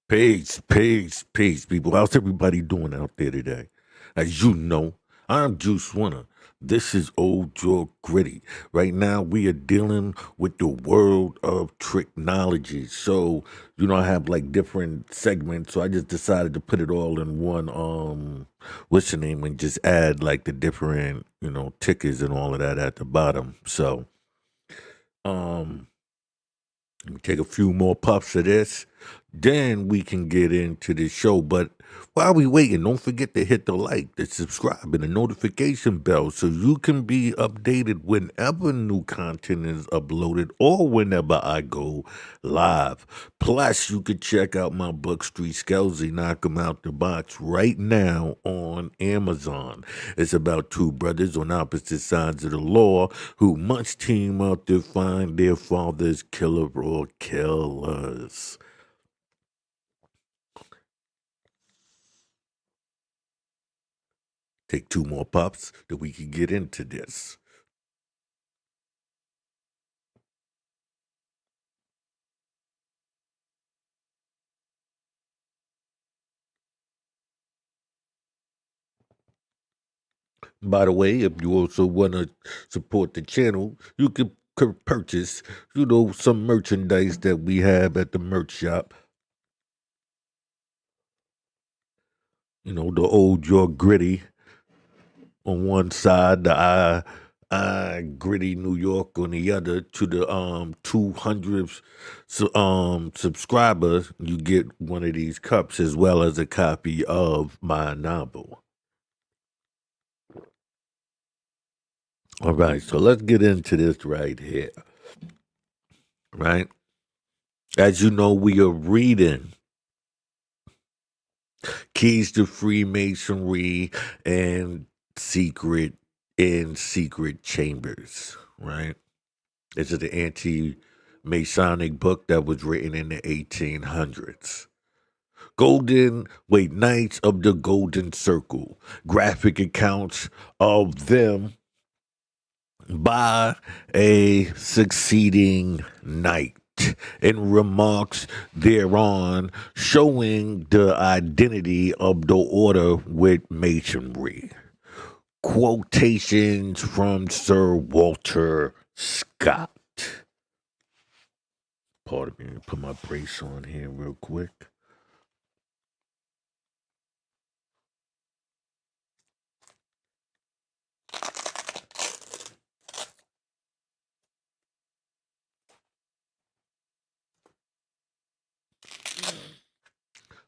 Peace, peace, peace, people. How's everybody doing out there today? As you know, I'm Juice Winner. This is Old Jaw Gritty. Right now, we are dealing with the world of technology. So, I have like different segments. So I just decided to put it all in one, what's the name, and just add like the different, tickers and all of that at the bottom. So, um, let me take a few more puffs of this. Then we can get into the show. But while we waiting, don't forget to hit the like, the subscribe, and the notification bell so you can be updated whenever new content is uploaded or whenever I go live. Plus, you can check out my book, Street Skelzy, Knock 'em Out the Box, right now on Amazon. It's about two brothers on opposite sides of the law who must team up to find their father's killer or killers. Take two more puffs that we can get into this. By the way, if you also want to support the channel, you can purchase, some merchandise that we have at the merch shop. The old jaw gritty on one side, the I gritty New York on the other. To the 200th subscribers, you get one of these cups as well as a copy of my novel. All right, so let's get into this right here. Right? As you know, we are reading Keys to Freemasonry and Secret Chambers, right? This is the anti-Masonic book that was written in the 1800s. Knights of the Golden Circle. Graphic accounts of them by a succeeding knight, and remarks thereon showing the identity of the order with masonry. Quotations from Sir Walter Scott. Pardon me, put my brace on here real quick.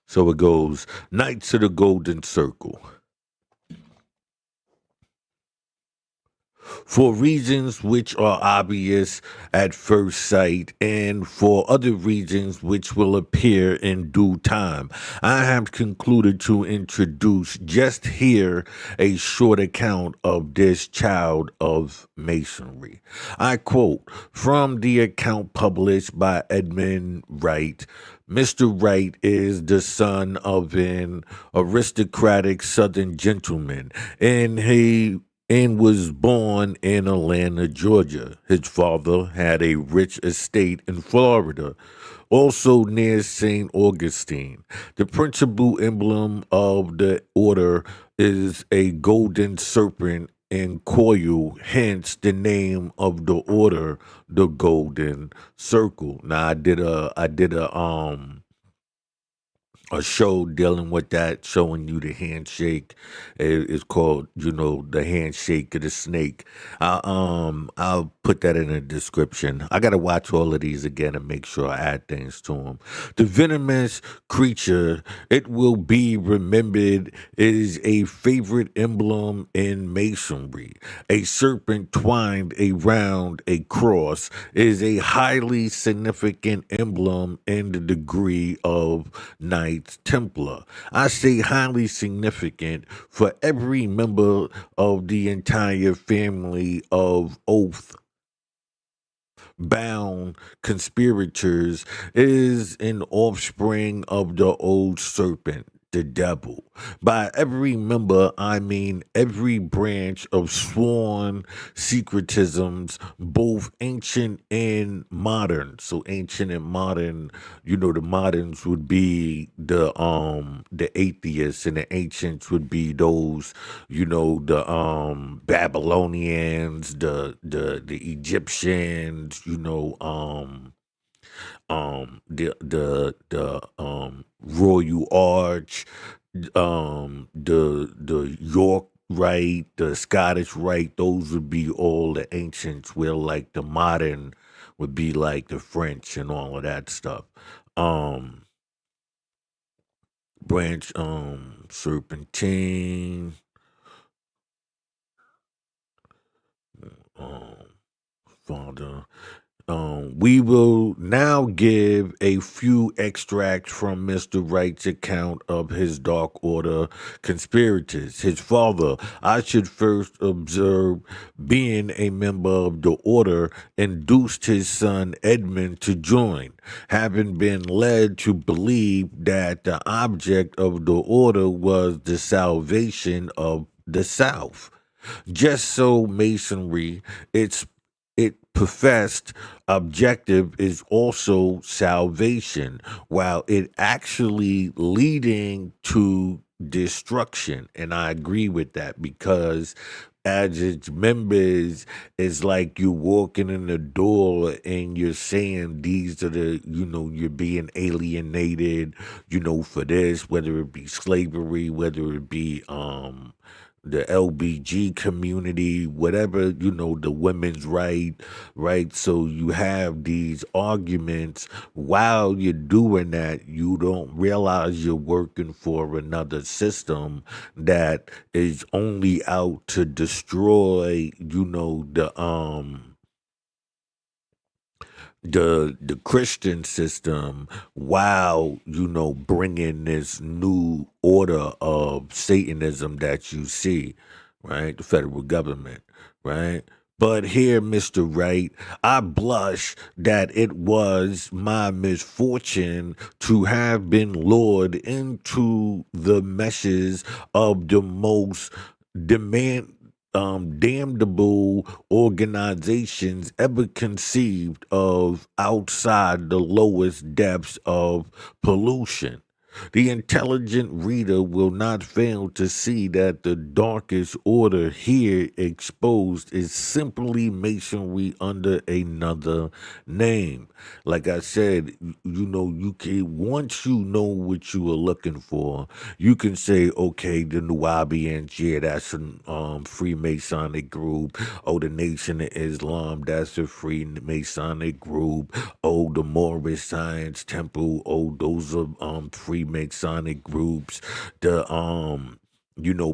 So it goes, Knights of the Golden Circle. For reasons which are obvious at first sight, and for other reasons which will appear in due time, I have concluded to introduce just here a short account of this child of Masonry. I quote from the account published by Edmund Wright. Mr. Wright is the son of an aristocratic Southern gentleman, and was born in Atlanta, Georgia. His father had a rich estate in Florida, also near St. Augustine. The principal emblem of the order is a golden serpent and coil, hence the name of the order, the Golden Circle. Now I did a show dealing with that, showing you the handshake. It's called, the handshake of the snake. I'll put that in the description. I gotta watch all of these again and make sure I add things to them. The venomous creature, it will be remembered, is a favorite emblem in masonry. A serpent twined around a cross is a highly significant emblem in the degree of Knights Templar. I say highly significant for every member of the entire family of Oath bound conspirators is an offspring of the old serpent. the devil. By every member, I mean every branch of sworn secretisms, both ancient and modern. So ancient and modern, the moderns would be the atheists, and the ancients would be those, the Babylonians, the Egyptians, the Royal Arch, the York Rite, the Scottish Rite. Those would be all the ancients, where like the modern would be like the French and all of that stuff. Um Branch Serpentine, um Father. We will now give a few extracts from Mr. Wright's account of his Dark Order conspirators. His father, I should first observe, being a member of the order, induced his son Edmund to join, having been led to believe that the object of the order was the salvation of the South. Just so Masonry, it professed objective is also salvation, while it actually leading to destruction. And I agree with that, because as its members, it's like you're walking in the door and you're saying these are the, you're being alienated, for this, whether it be slavery, whether it be the LBG community, whatever, the women's right? So you have these arguments. While you're doing that, you don't realize you're working for another system that is only out to destroy, the Christian system, while bringing this new order of Satanism that you see, right? The federal government, right? But here, Mr. Wright, I blush that it was my misfortune to have been lured into the meshes of the most demand damnable organizations ever conceived of, outside the lowest depths of pollution. The intelligent reader will not fail to see that the darkest order here exposed is simply masonry under another name. Like I said, you can, once you know what you are looking for, you can say, okay, the Nuwabians, yeah, that's a Freemasonic group. Oh, the Nation of Islam, that's a Freemasonic group. Oh, the Moorish Science Temple, oh, those are Freemasonic groups. The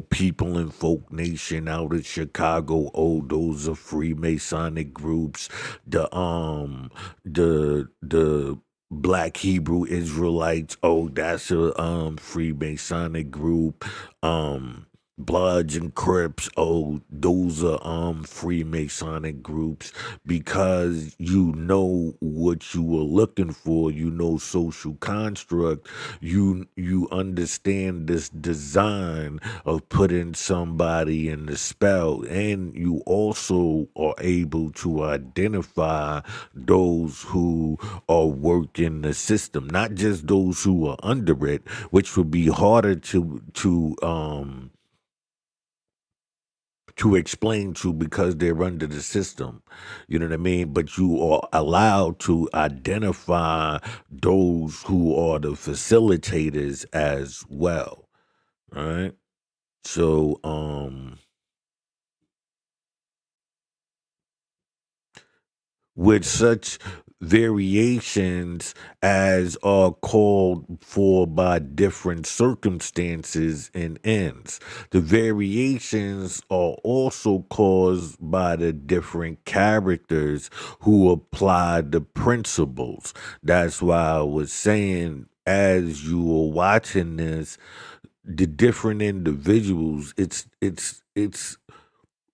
People in Folk Nation out of Chicago, oh, those are Freemasonic groups. The Black Hebrew Israelites, oh, that's a Freemasonic group. Bloods and Crips, oh, those are Freemasonic groups, because you know what you were looking for, social construct, you understand this design of putting somebody in the spell, and you also are able to identify those who are working the system, not just those who are under it, which would be harder to explain to, because they're under the system. You know what I mean? But you are allowed to identify those who are the facilitators as well. Right? So with such variations as are called for by different circumstances and ends. The variations are also caused by the different characters who apply the principles. That's why I was saying, as you were watching this, the different individuals, it's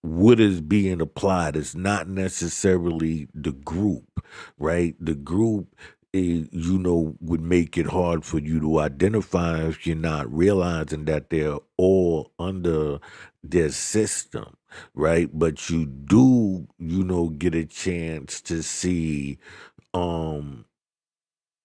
what is being applied. It's not necessarily the group, right? The group would make it hard for you to identify if you're not realizing that they're all under their system, right? But you do, get a chance to see um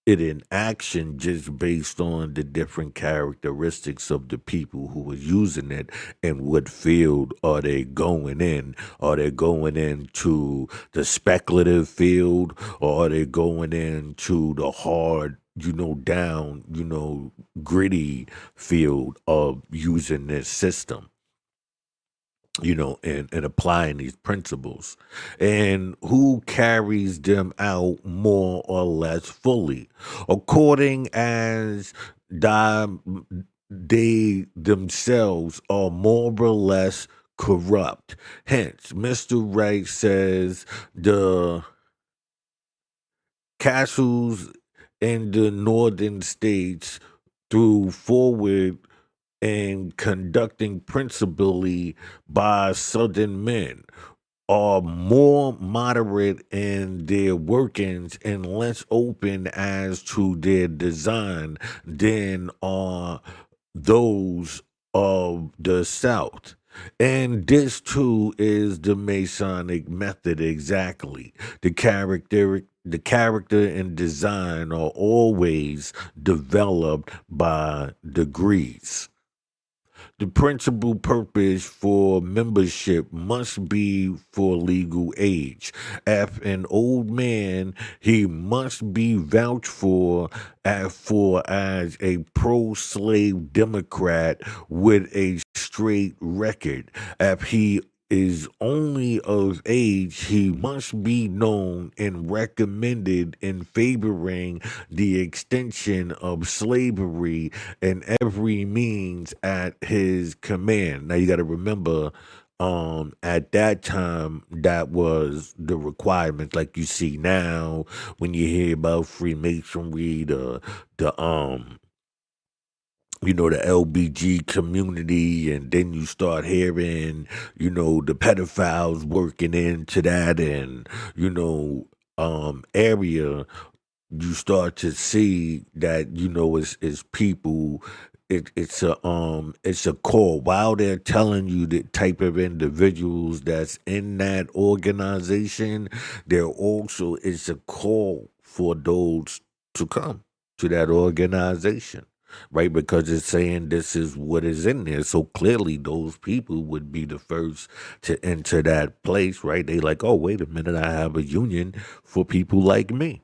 it in action just based on the different characteristics of the people who are using it and what field are they going in. Are they going into the speculative field, or are they going into the hard, down, gritty field of using this system, and applying these principles, and who carries them out more or less fully, according as di- they themselves are more or less corrupt. Hence, Mr. Wright says the castles in the northern states through forward and conducting principally by Southern men are more moderate in their workings and less open as to their design than are those of the South. And this too is the Masonic method exactly. The character and design are always developed by degrees. The principal purpose for membership must be for legal age. If an old man, he must be vouched for as a pro-slave Democrat with a straight record. If he is only of age, he must be known and recommended in favoring the extension of slavery and every means at his command. Now you got to remember, at that time, that was the requirement. Like you see now, when you hear about Freemasonry, the the LBG community, and then you start hearing, the pedophiles working into that, and area, you start to see that it's people. It's a core. While they're telling you the type of individuals that's in that organization, there also is a call for those to come to that organization, right? Because it's saying this is what is in there. So clearly those people would be the first to enter that place, right? They like, oh, wait a minute, I have a union for people like me.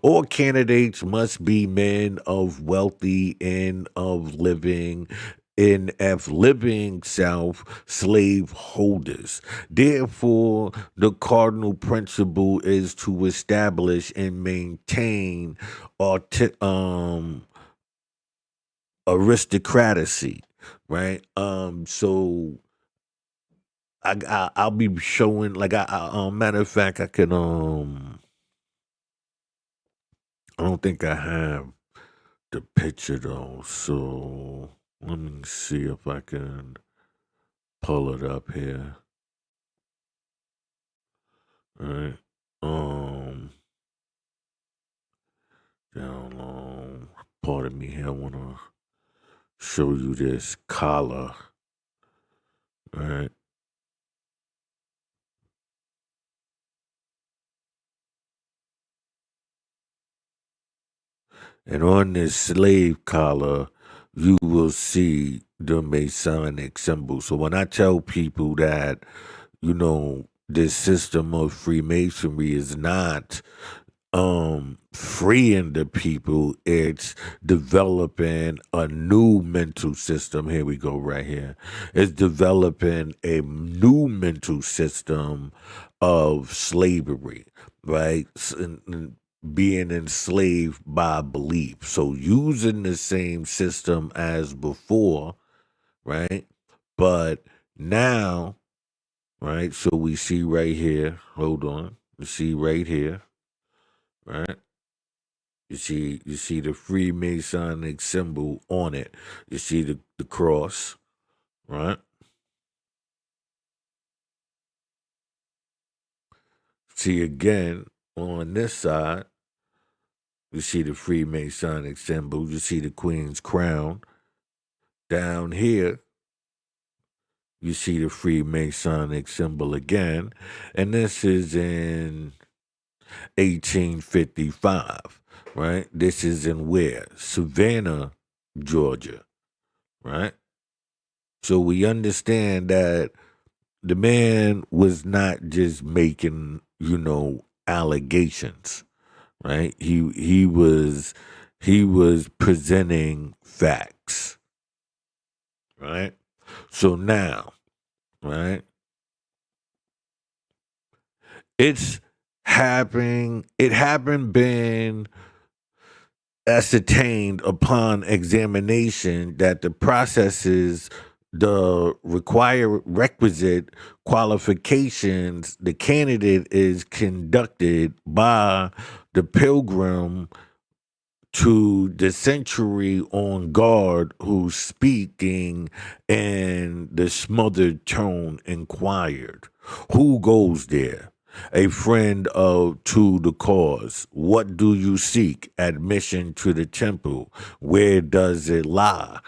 All candidates must be men of wealthy and of living in F living South slave holders. Therefore, the cardinal principle is to establish and maintain arti- um aristocracy, right? So I'll be showing, like, matter of fact, I can I don't think I have the picture though, so let me see if I can pull it up here. All right. Um Down long. Pardon me here. I wanna show you this collar. All right. And on this slave collar, you will see the Masonic symbol. So when I tell people that, this system of Freemasonry is not freeing the people, it's developing a new mental system. Here we go, right here. It's developing a new mental system of slavery, right? And being enslaved by belief. So using the same system as before, right? But now, right? So we see right here, hold on. We see right here, right? You see the Freemasonic symbol on it. You see the cross, right? See again on this side, You see the Freemasonic symbol. You see the Queen's crown. Down here, you see the Freemasonic symbol again. And this is in 1855, right? This is in where? Savannah, Georgia, right? So we understand that the man was not just making, allegations, right? He was presenting facts, right? So now, right? It's happening. It happened been ascertained upon examination that the processes, the required requisite qualifications, the candidate is conducted by the pilgrim to the century on guard who's speaking in the smothered tone inquired, who goes there? A friend of to the cause. What do you seek? Admission to the temple. Where does it lie?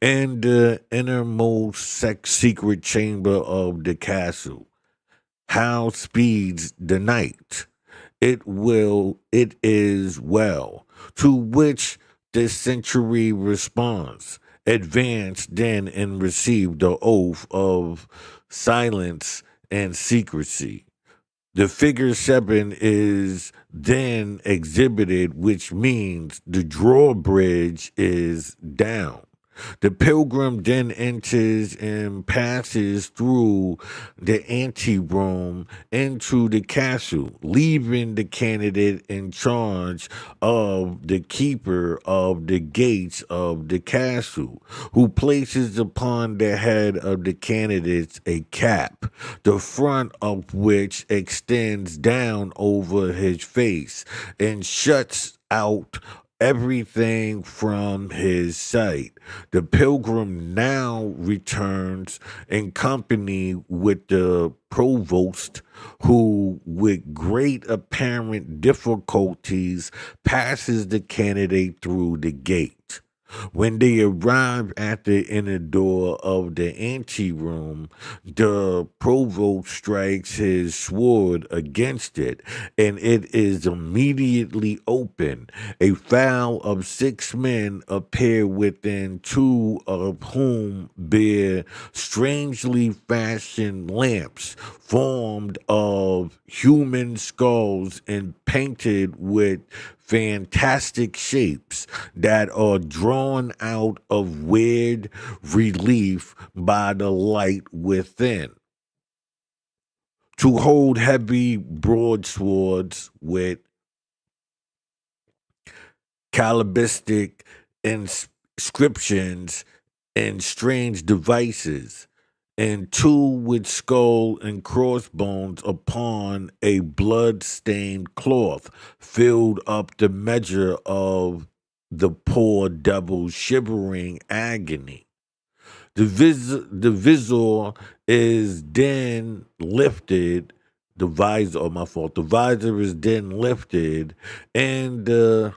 In the innermost secret chamber of the castle. How speeds the night? It is well. To which the century responds. Advance then and receive the oath of silence and secrecy. The figure 7 is then exhibited, which means the drawbridge is down. The pilgrim then enters and passes through the anteroom into the castle, leaving the candidate in charge of the keeper of the gates of the castle, who places upon the head of the candidates a cap, the front of which extends down over his face and shuts out everything from his sight. The pilgrim now returns in company with the provost, who, with great apparent difficulties, passes the candidate through the gate. When they arrive at the inner door of the anteroom, the provost strikes his sword against it, and it is immediately open. A file of 6 men appear within, 2 of whom bear strangely fashioned lamps formed of human skulls and painted with fantastic shapes that are drawn out of weird relief by the light within. To hold heavy broadswords with calibristic inscriptions and strange devices, and 2 with skull and crossbones upon a blood-stained cloth filled up the measure of the poor devil's shivering agony. The visor is then lifted. The visor, oh, my fault. The visor is then lifted, and the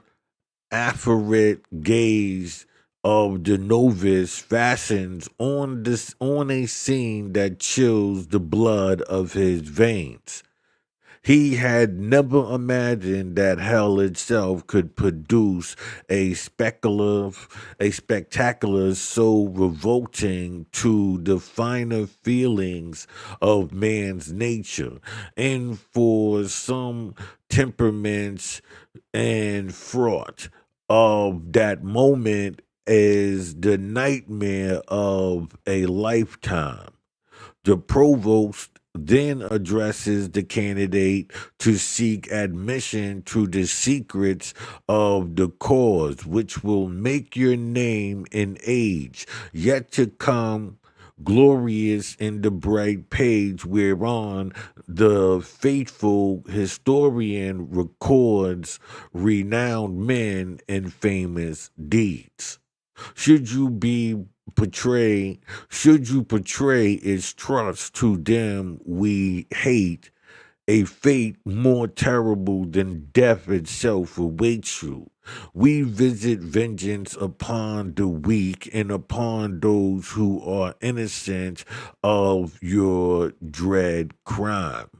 apparate gaze of the novice fastens on a scene that chills the blood of his veins. He had never imagined that hell itself could produce a spectacular so revolting to the finer feelings of man's nature, and for some temperaments and fraught of that moment is the nightmare of a lifetime. The provost then addresses the candidate to seek admission to the secrets of the cause, which will make your name and age yet to come glorious in the bright page whereon the faithful historian records renowned men and famous deeds. Should you be should you portray its trust to them we hate A fate more terrible than death itself awaits you. We visit vengeance upon the weak and upon those who are innocent of your dread crime.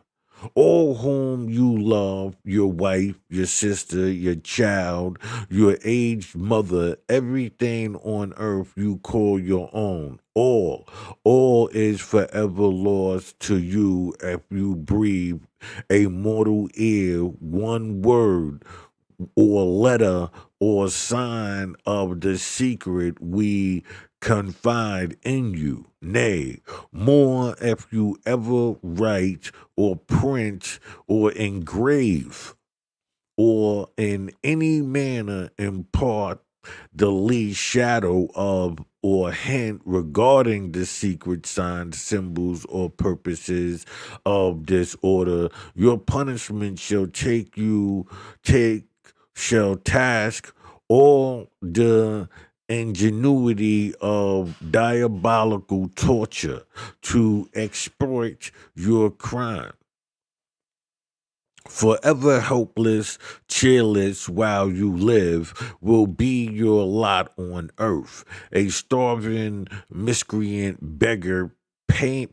All whom you love, your wife, your sister, your child, your aged mother, everything on earth you call your own. All is forever lost to you if you breathe a mortal ear, one word or letter or sign of the secret we confide in you. Nay, more if you ever write or print or engrave or in any manner impart the least shadow of or hint regarding the secret signs, symbols, or purposes of this order, your punishment take shall task all the ingenuity of diabolical torture to exploit your crime. Forever helpless, cheerless while you live will be your lot on earth. A starving, miscreant beggar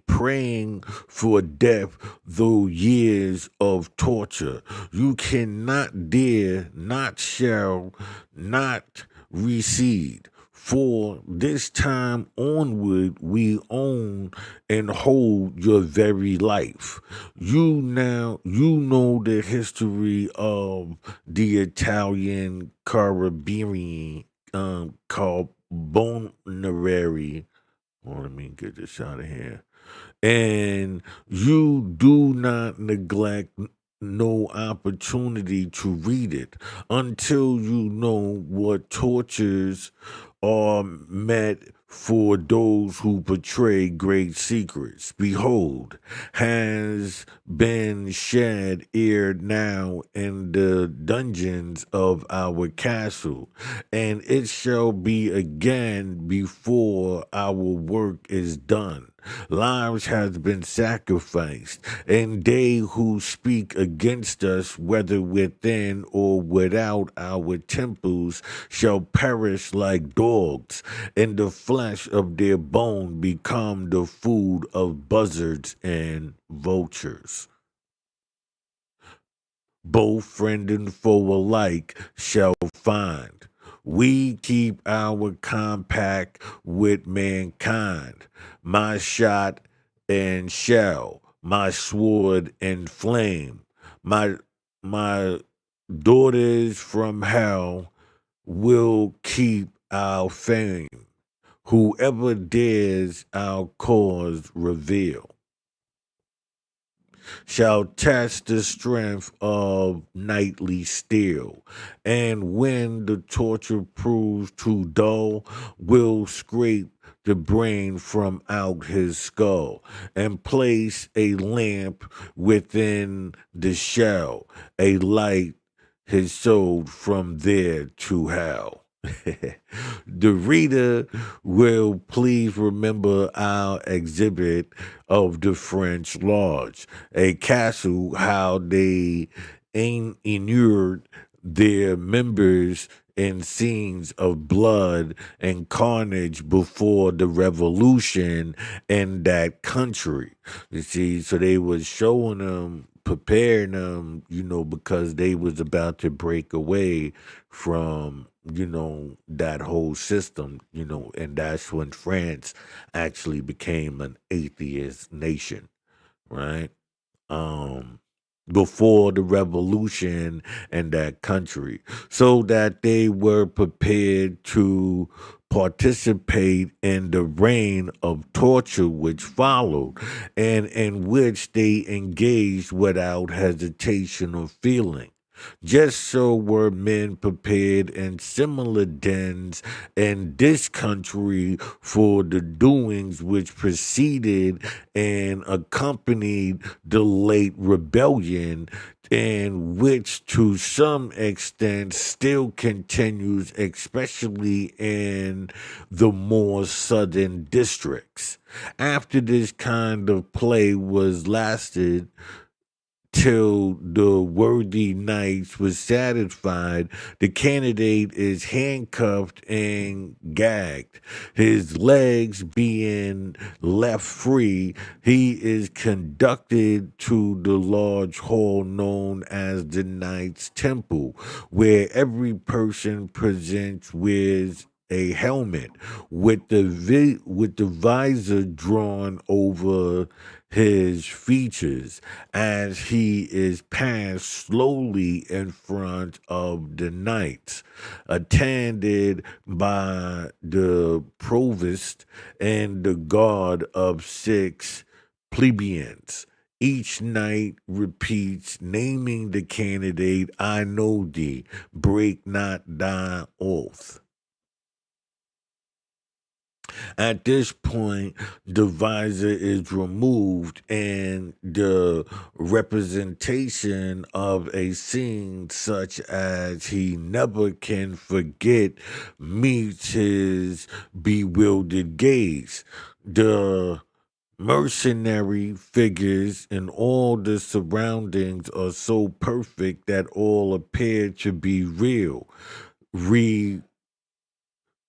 praying for death through years of torture. You cannot dare, not shall, not recede. For this time onward, we own and hold your very life. You know the history of the Italian Carabinieri, called Bonarari. Oh, let me get this out of here. And you do not neglect no opportunity to read it until you know what tortures are met for those who betray great secrets. Behold, has been shed ere now in the dungeons of our castle, and it shall be again before our work is done. Lives have been sacrificed, and they who speak against us, whether within or without our temples, shall perish like dogs, and the flesh of their bone become the food of buzzards and vultures. Both friend and foe alike shall find. We keep our compact with mankind. My shot and shell, my sword and flame, my my daughters from hell will keep our fame. Whoever dares our cause reveal shall test the strength of knightly steel, and when the torture proves too dull, will scrape the brain from out his skull, and place a lamp within the shell, a light his soul from there to hell. The reader will please remember our exhibit of the French Lodge, a castle, how they inured their members in scenes of blood and carnage before the revolution in that country. You see, so they was showing them, preparing them, because they was about to break away from, that whole system, and that's when France actually became an atheist nation, right? um Before the revolution in that country, so that they were prepared to participate in the reign of torture which followed, and in which they engaged without hesitation or feeling. Just so were men prepared in similar dens in this country for the doings which preceded and accompanied the late rebellion, and which to some extent still continues, especially in the more southern districts. After this kind of play was lasted till the worthy knights was satisfied, the candidate is handcuffed and gagged. His legs being left free, he is conducted to the large hall known as the Knights Temple, where every person presents with a helmet with with the visor drawn over his features as he is passed slowly in front of the knights, attended by the provost and the guard of 6 plebeians. Each knight repeats, naming the candidate, I know thee, break not thy oath. At this point, the visor is removed and the representation of a scene such as he never can forget meets his bewildered gaze. The mercenary figures and all the surroundings are so perfect that all appear to be real.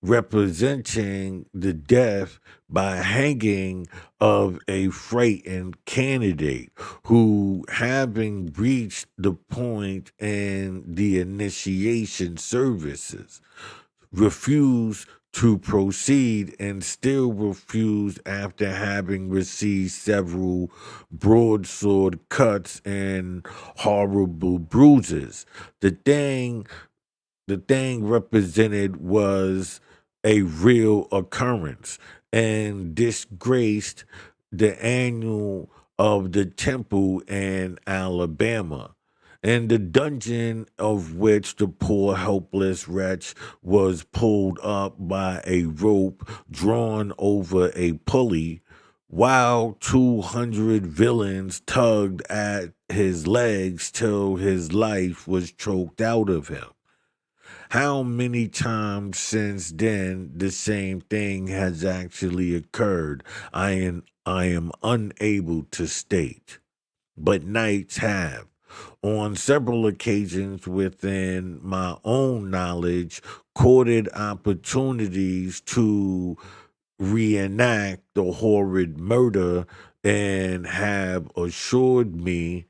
Representing the death by hanging of a frightened candidate who, having reached the point in the initiation services, refused to proceed and still refused after having received several broadsword cuts and horrible bruises. The thing represented was a real occurrence and disgraced the annual of the temple in Alabama, and the dungeon of which the poor helpless wretch was pulled up by a rope drawn over a pulley, while 200 villains tugged at his legs till his life was choked out of him. How many times since then the same thing has actually occurred, I am unable to state. But knights have, on several occasions within my own knowledge, courted opportunities to reenact the horrid murder and have assured me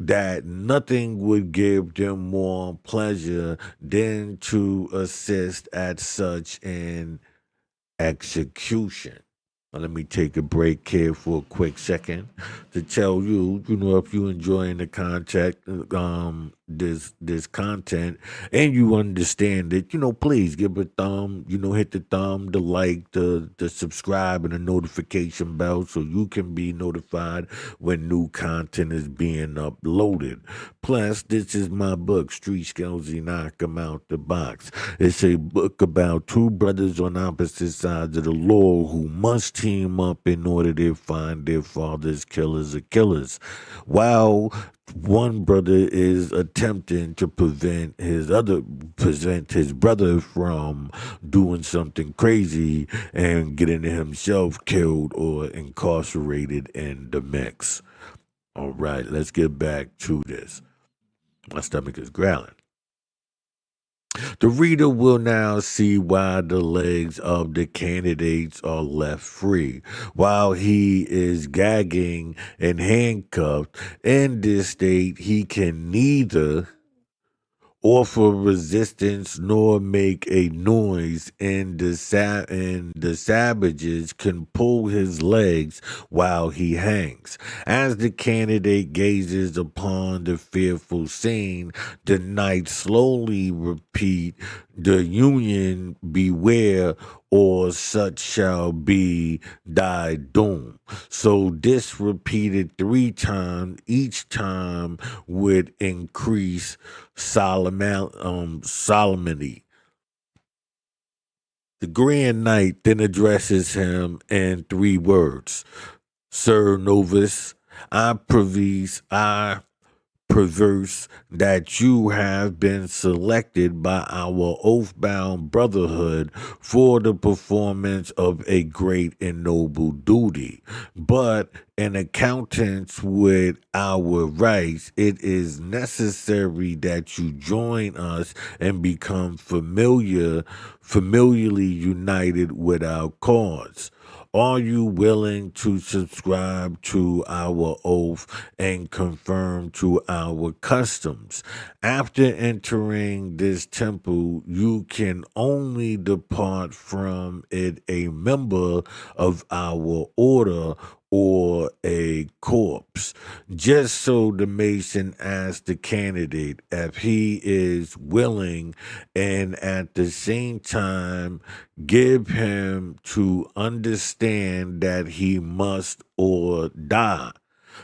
that nothing would give them more pleasure than to assist at such an execution. Now, let me take a break here for a quick second to tell you, if you're enjoying the content, this content, and you understand it, please give a thumb, hit the thumb, the like, the subscribe, and the notification bell so you can be notified when new content is being uploaded. Plus, this is my book, Street Skills, Knock 'em Out the Box. It's a book about two brothers on opposite sides of the law who must team up in order to find their father's killers or killers. While one brother is attempting to prevent his brother from doing something crazy and getting himself killed or incarcerated in the mix. All right, let's get back to this. My stomach is growling. The reader will now see why the legs of the candidates are left free while he is gagging and handcuffed. In this state, he can neither offer resistance nor make a noise, and the savages can pull his legs while he hangs. As the candidate gazes upon the fearful scene, the knights slowly repeat, the union beware, or such shall be thy doom. So this repeated 3 times, each time would increase solemnity. The Grand Knight then addresses him in 3 words. Sir Novice, I perverse that you have been selected by our oath-bound brotherhood for the performance of a great and noble duty. But in accordance with our rights, it is necessary that you join us and become familiarly united with our cause. Are you willing to subscribe to our oath and conform to our customs? After entering this temple, you can only depart from it a member of our order or a corpse. Just so the Mason asked the candidate if he is willing, and at the same time give him to understand that he must or die.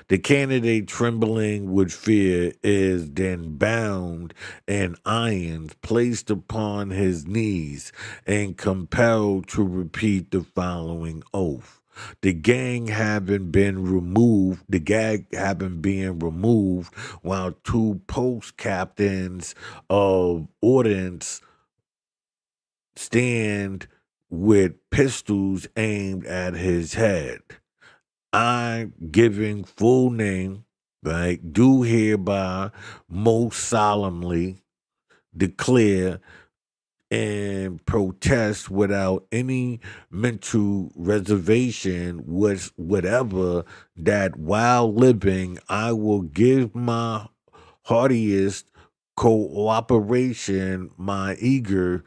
The candidate, trembling with fear, is then bound and irons placed upon his knees and compelled to repeat the following oath. The gag having been removed, while two post captains of ordnance stand with pistols aimed at his head. I, giving full name, right, do hereby most solemnly declare and protest without any mental reservation whatever that while living I will give my heartiest cooperation, my eageries,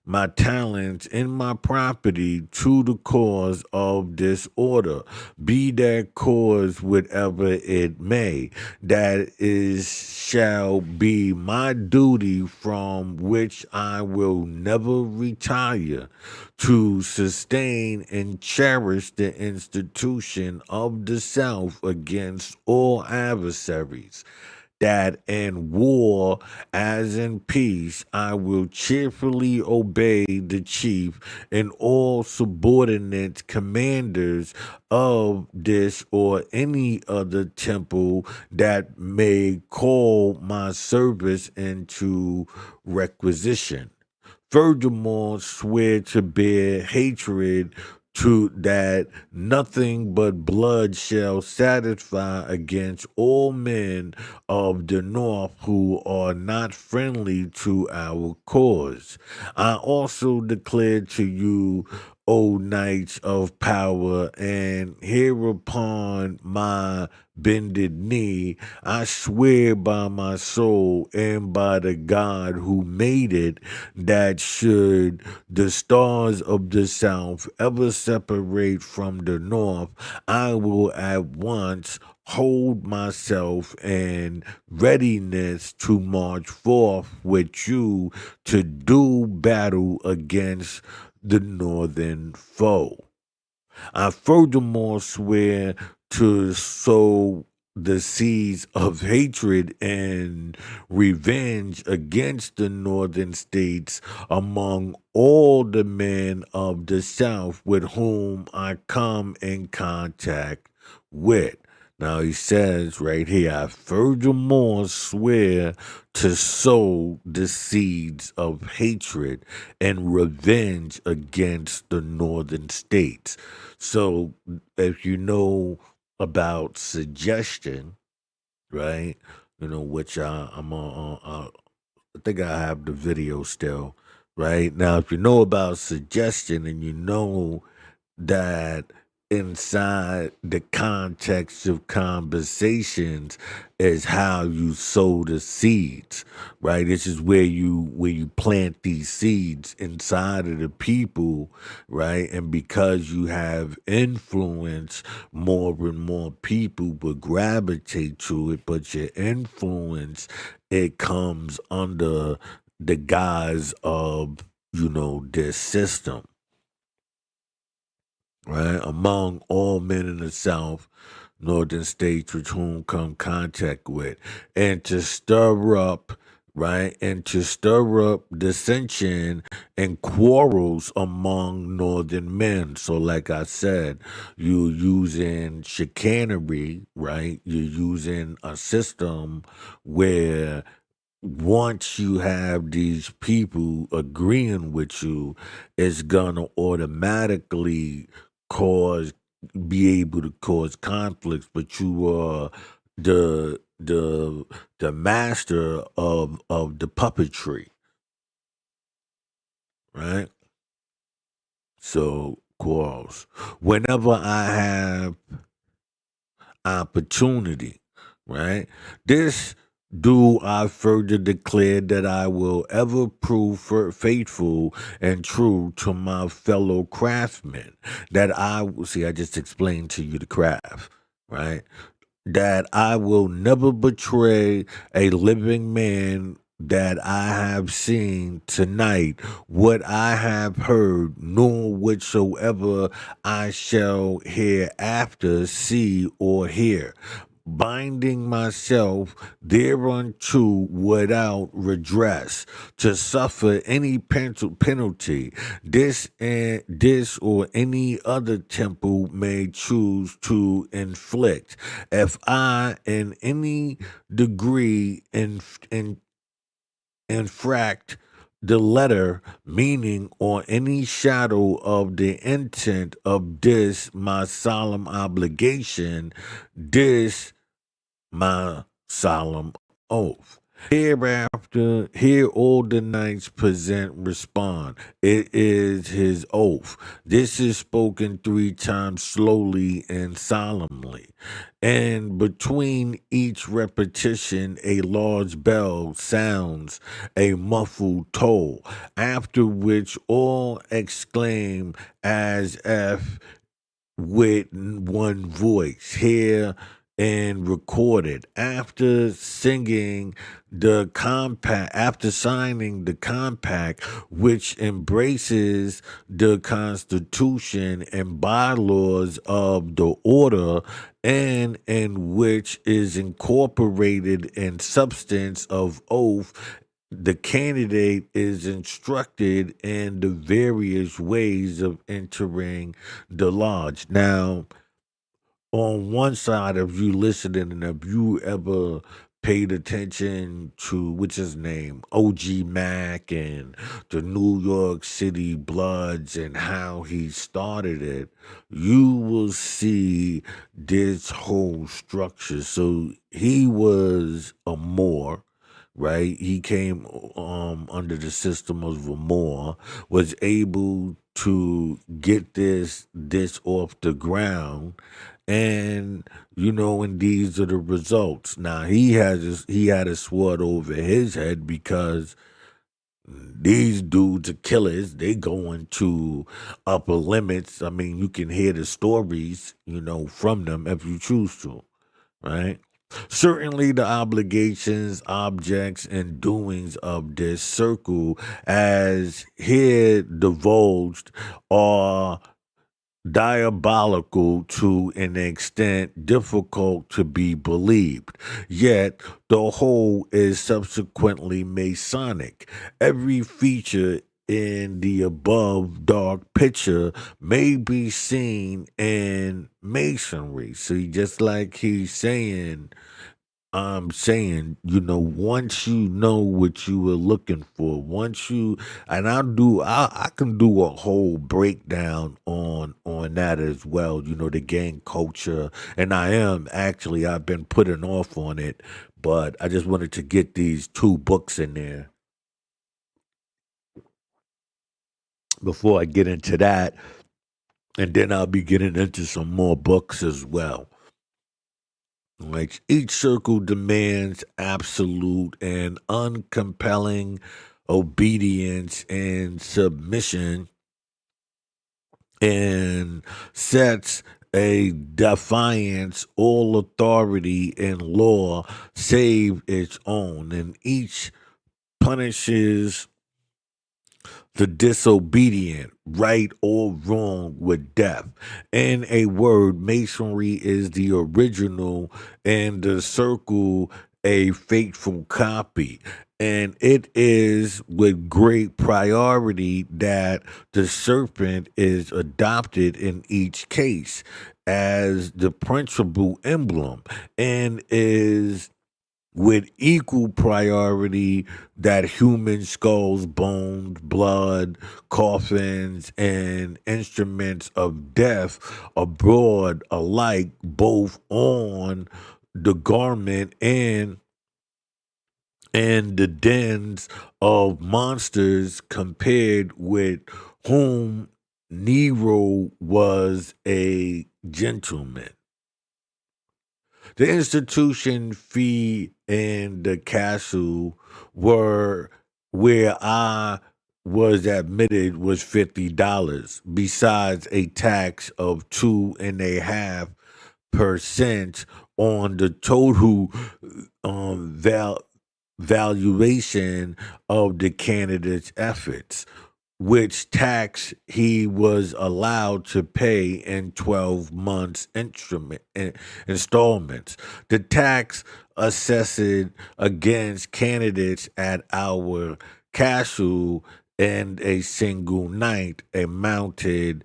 my talents, and my property to the cause of this order, be that cause whatever it may. That is shall be my duty from which I will never retire, to sustain and cherish the institution of the South against all adversaries, that in war as in peace I will cheerfully obey the chief and all subordinate commanders of this or any other temple that may call my service into requisition. Furthermore, swear to bear hatred to that nothing but blood shall satisfy against all men of the North who are not friendly to our cause. I also declare to you, O knights of power, and hereupon my bended knee, I swear by my soul and by the God who made it, that should the stars of the South ever separate from the North, I will at once hold myself in readiness to march forth with you to do battle against the northern foe. I furthermore swear to sow the seeds of hatred and revenge against the northern states among all the men of the South with whom I come in contact with. Now he says right here, I furthermore swear to sow the seeds of hatred and revenge against the northern states. So if you know about suggestion, right? You know, which I think I have the video still, right? Now, if you know about suggestion and you know that inside the context of conversations is how you sow the seeds, right? This is where you plant these seeds inside of the people, right? And because you have influence, more and more people will gravitate to it, but your influence, it comes under the guise of, this system, right? Among all men in the South, northern states with whom come contact with, and to stir up right? And to stir up dissension and quarrels among northern men. So, like I said, you're using chicanery, right? You're using a system where once you have these people agreeing with you, it's gonna automatically cause be able to cause conflicts, but you are the master of the puppetry, right? So quarrels. Whenever I have opportunity, right? This do I further declare that I will ever prove faithful and true to my fellow craftsmen. That I will see, I just explained to you the craft, right? That I will never betray a living man that I have seen tonight, what I have heard, nor whatsoever I shall hereafter see or hear, binding myself thereunto without redress, to suffer any penalty this or any other temple may choose to inflict, if I in any degree infract the letter meaning or any shadow of the intent of this my solemn obligation, this my solemn oath. Hereafter, here all the knights present respond. It is his oath. This is spoken 3 times slowly and solemnly. And between each repetition, a large bell sounds a muffled toll, after which all exclaim as if with one voice, here and recorded. After signing the compact, which embraces the constitution and bylaws of the order, and in which is incorporated in substance of oath, the candidate is instructed in the various ways of entering the lodge. Now, on one side of you listening, and if you ever paid attention to what's his name, OG Mac and the New York City Bloods and how he started it, you will see this whole structure. So he was a Moor, right? He came under the system of a Moor, was able to get this off the ground, and and these are the results. Now he had a sword over his head because these dudes are killers. They going to upper limits. I mean, you can hear the stories, from them if you choose to, right? Certainly, the obligations, objects, and doings of this circle, as here divulged, are diabolical to an extent difficult to be believed. Yet the whole is subsequently Masonic. Every feature in the above dark picture may be seen in Masonry. See, just like he's saying, I'm saying, once you know what you were looking for, once you, and I can do a whole breakdown on that as well. The gang culture, and I've been putting off on it, but I just wanted to get these 2 books in there before I get into that, and then I'll be getting into some more books as well. Like each circle demands absolute and uncompelling obedience and submission, and sets a defiance all authority and law save its own, and each punishes the disobedient, right or wrong, with death. In a word, Masonry is the original, and the circle a faithful copy. And it is with great priority that the serpent is adopted in each case as the principal emblem, and is with equal priority that human skulls, bones, blood, coffins, and instruments of death abroad alike, both on the garment and the dens of monsters, compared with whom Nero was a gentleman. The institution fee and the castle were where I was admitted was $50, besides a tax of 2.5% on the total um, val- valuation of the candidate's efforts, which tax he was allowed to pay in 12 months installments. The tax assessed against candidates at our castle in a single night amounted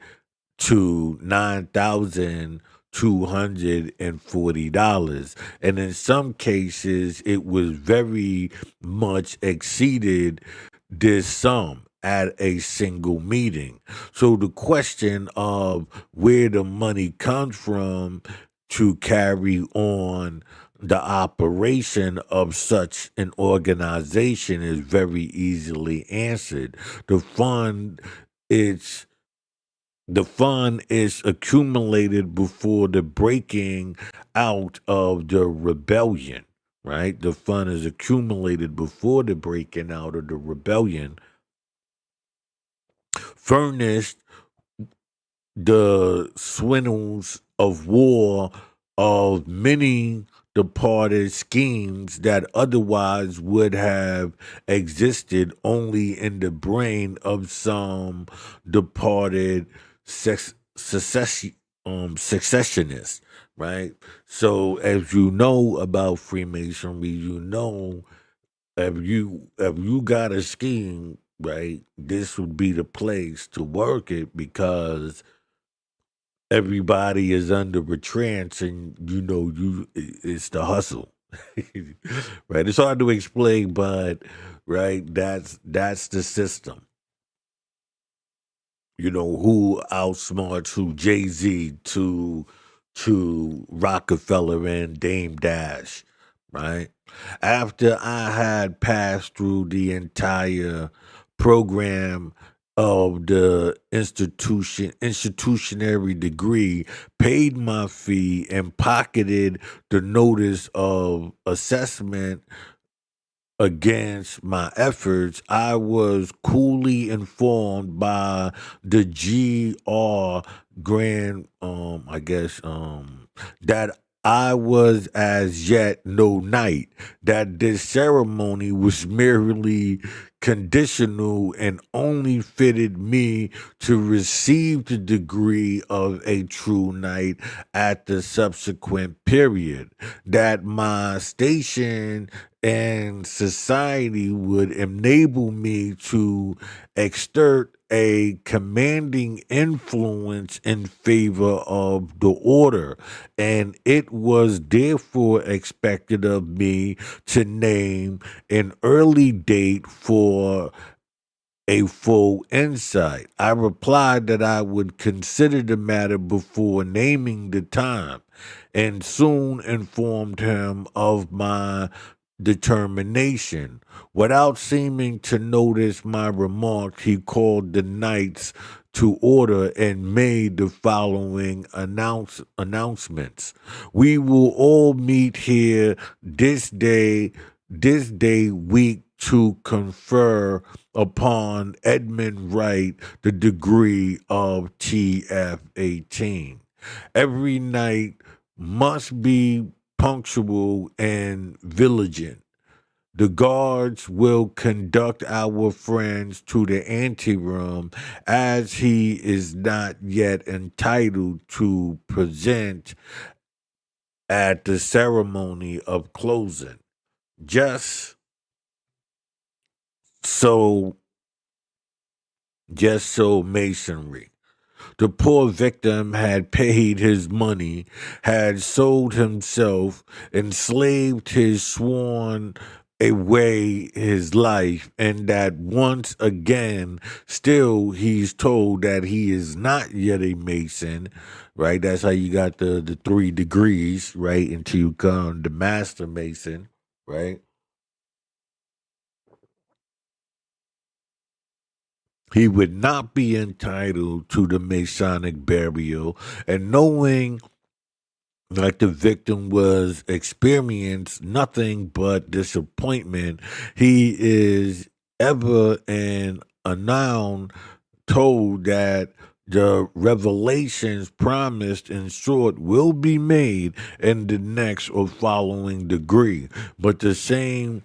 to $9,240. And in some cases, it was very much exceeded this sum at a single meeting. So the question of where the money comes from to carry on the operation of such an organization is very easily answered. The fund is the fund is accumulated before the breaking out of the rebellion, right? The fund is accumulated before the breaking out of the rebellion, furnished the swindles of war of many departed schemes that otherwise would have existed only in the brain of some departed successionists, right? So, as you know about Freemasonry, you know if you got a scheme, right, this would be the place to work it, because everybody is under a trance, and it's the hustle. Right, it's hard to explain, but right, that's the system. Who outsmarts who? Jay-Z to Rockefeller and Dame Dash, right? After I had passed through the entire program of the institutionary degree, paid my fee, and pocketed the notice of assessment against my efforts, I was coolly informed by the GR Grand, I guess, that I was as yet no knight, that this ceremony was merely conditional and only fitted me to receive the degree of a true knight at the subsequent period, that my station and society would enable me to exert a commanding influence in favor of the order, and it was therefore expected of me to name an early date for a full insight. I replied that I would consider the matter before naming the time, and soon informed him of my determination. Without seeming to notice my remark, he called the knights to order and made the following announcements. We will all meet here this day week to confer upon Edmund Wright the degree of TF 18. Every night must be punctual and vigilant. The guards will conduct our friends to the anteroom, as he is not yet entitled to present at the ceremony of closing. just so just so masonry. The poor victim had paid his money, had sold himself, enslaved his sworn away his life, and that once again, still he's told that he is not yet a Mason, right? That's how you got the 3 degrees, right? Until you become the master Mason, right? He would not be entitled to the Masonic burial, and knowing like the victim was experienced nothing but disappointment. He is ever and anon told that the revelations promised in short will be made in the next or following degree, but the same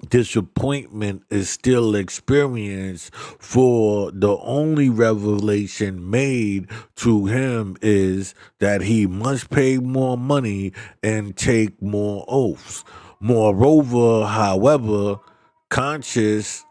disappointment is still experienced, for the only revelation made to him is that he must pay more money and take more oaths. Moreover, however, conscious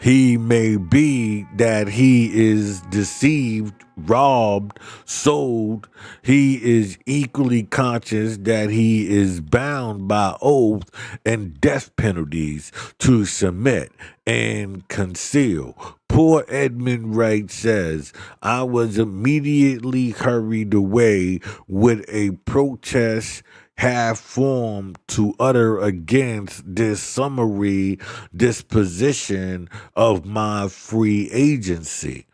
he may be that he is deceived, robbed, sold. He is equally conscious that he is bound by oath and death penalties to submit and conceal. Poor Edmund Wright says, I was immediately hurried away with a protest half formed to utter against this summary disposition of my free agency.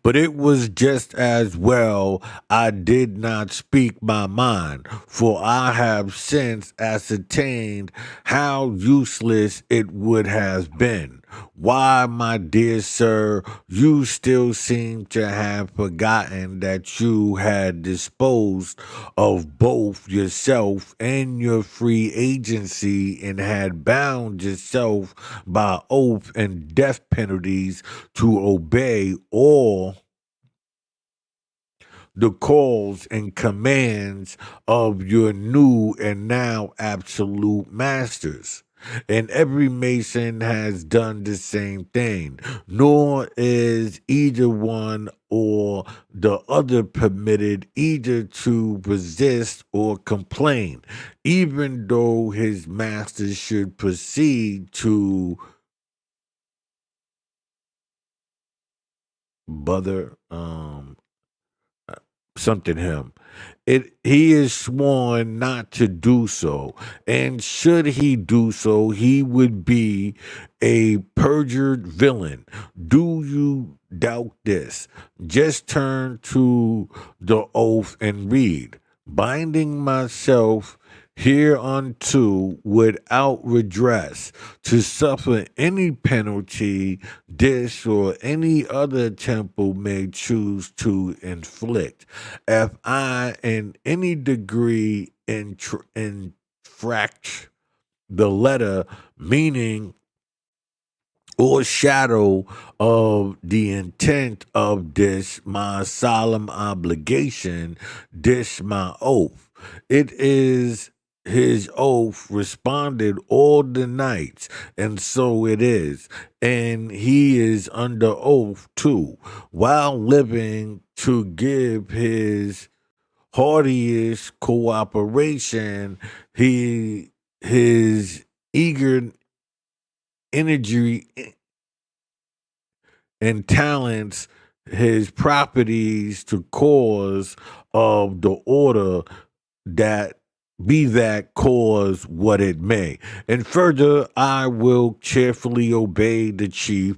But it was just as well I did not speak my mind, for I have since ascertained how useless it would have been. Why, my dear sir, you still seem to have forgotten that you had disposed of both yourself and your free agency and had bound yourself by oath and death penalties to obey all the calls and commands of your new and now absolute masters. And every Mason has done the same thing, nor is either one or the other permitted either to resist or complain, even though his master should proceed to bother something him. He is sworn not to do so, and should he do so, he would be a perjured villain. Do you doubt this? Just turn to the oath and read, binding myself hereunto without redress to suffer any penalty this or any other temple may choose to inflict, if I in any degree infract the letter, meaning or shadow of the intent of this my solemn obligation, this my oath. It is his oath responded all the nights, and so it is. And he is under oath too, while living to give his heartiest cooperation, his eager energy and talents, his properties to cause of the order that be that cause what it may. And further, I will cheerfully obey the chief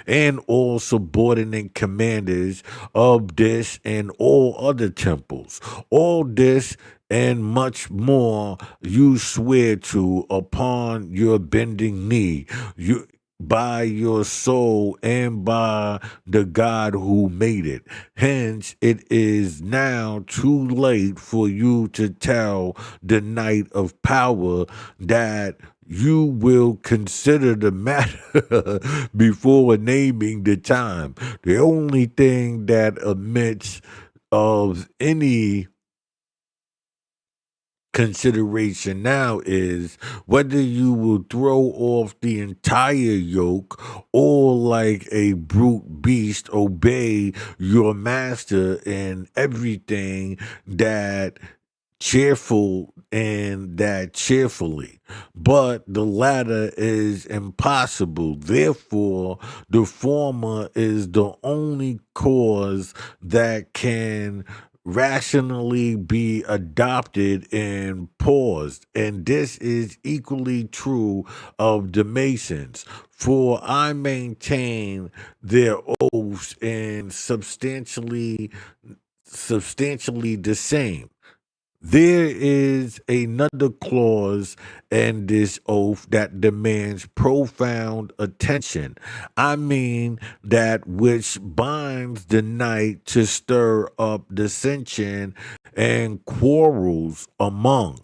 and all subordinate commanders of this and all other temples. All this and much more you swear to upon your bending knee. You by your soul and by the God who made it. Hence, it is now too late for you to tell the Knight of Power that you will consider the matter before naming the time. The only thing that admits of any consideration now is whether you will throw off the entire yoke or like a brute beast obey your master in everything that cheerful and that cheerfully. But the latter is impossible. Therefore, the former is the only cause that can rationally be adopted and paused. And this is equally true of the Masons. For I maintain their oaths and substantially the same. There is another clause in this oath that demands profound attention. I mean, that which binds the knight to stir up dissension and quarrels among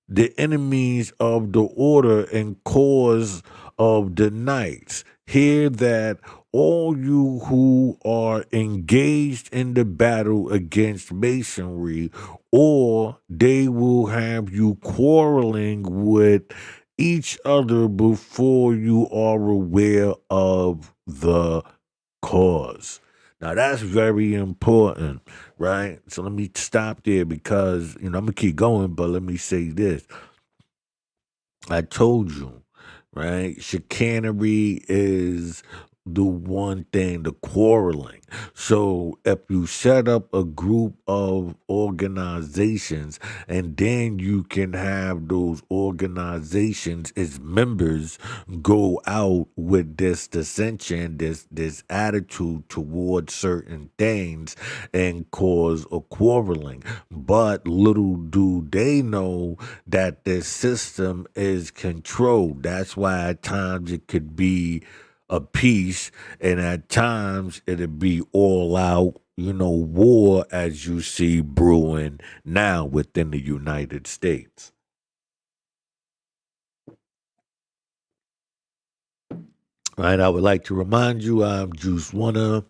the enemies of the order and cause of the knights. Hear that all you who are engaged in the battle against masonry, or they will have you quarreling with each other before you are aware of the cause. Now that's very important, right? So let me stop there because I'm gonna keep going, but let me say this. I told you, right? Chicanery is the one thing, the quarreling. So if you set up a group of organizations and then you can have those organizations as members go out with this dissension, this attitude towards certain things and cause a quarreling. But little do they know that this system is controlled. That's why at times it could be a peace, and at times it'd be all out, war as you see brewing now within the United States. Right, I would like to remind you I'm Juice Warner.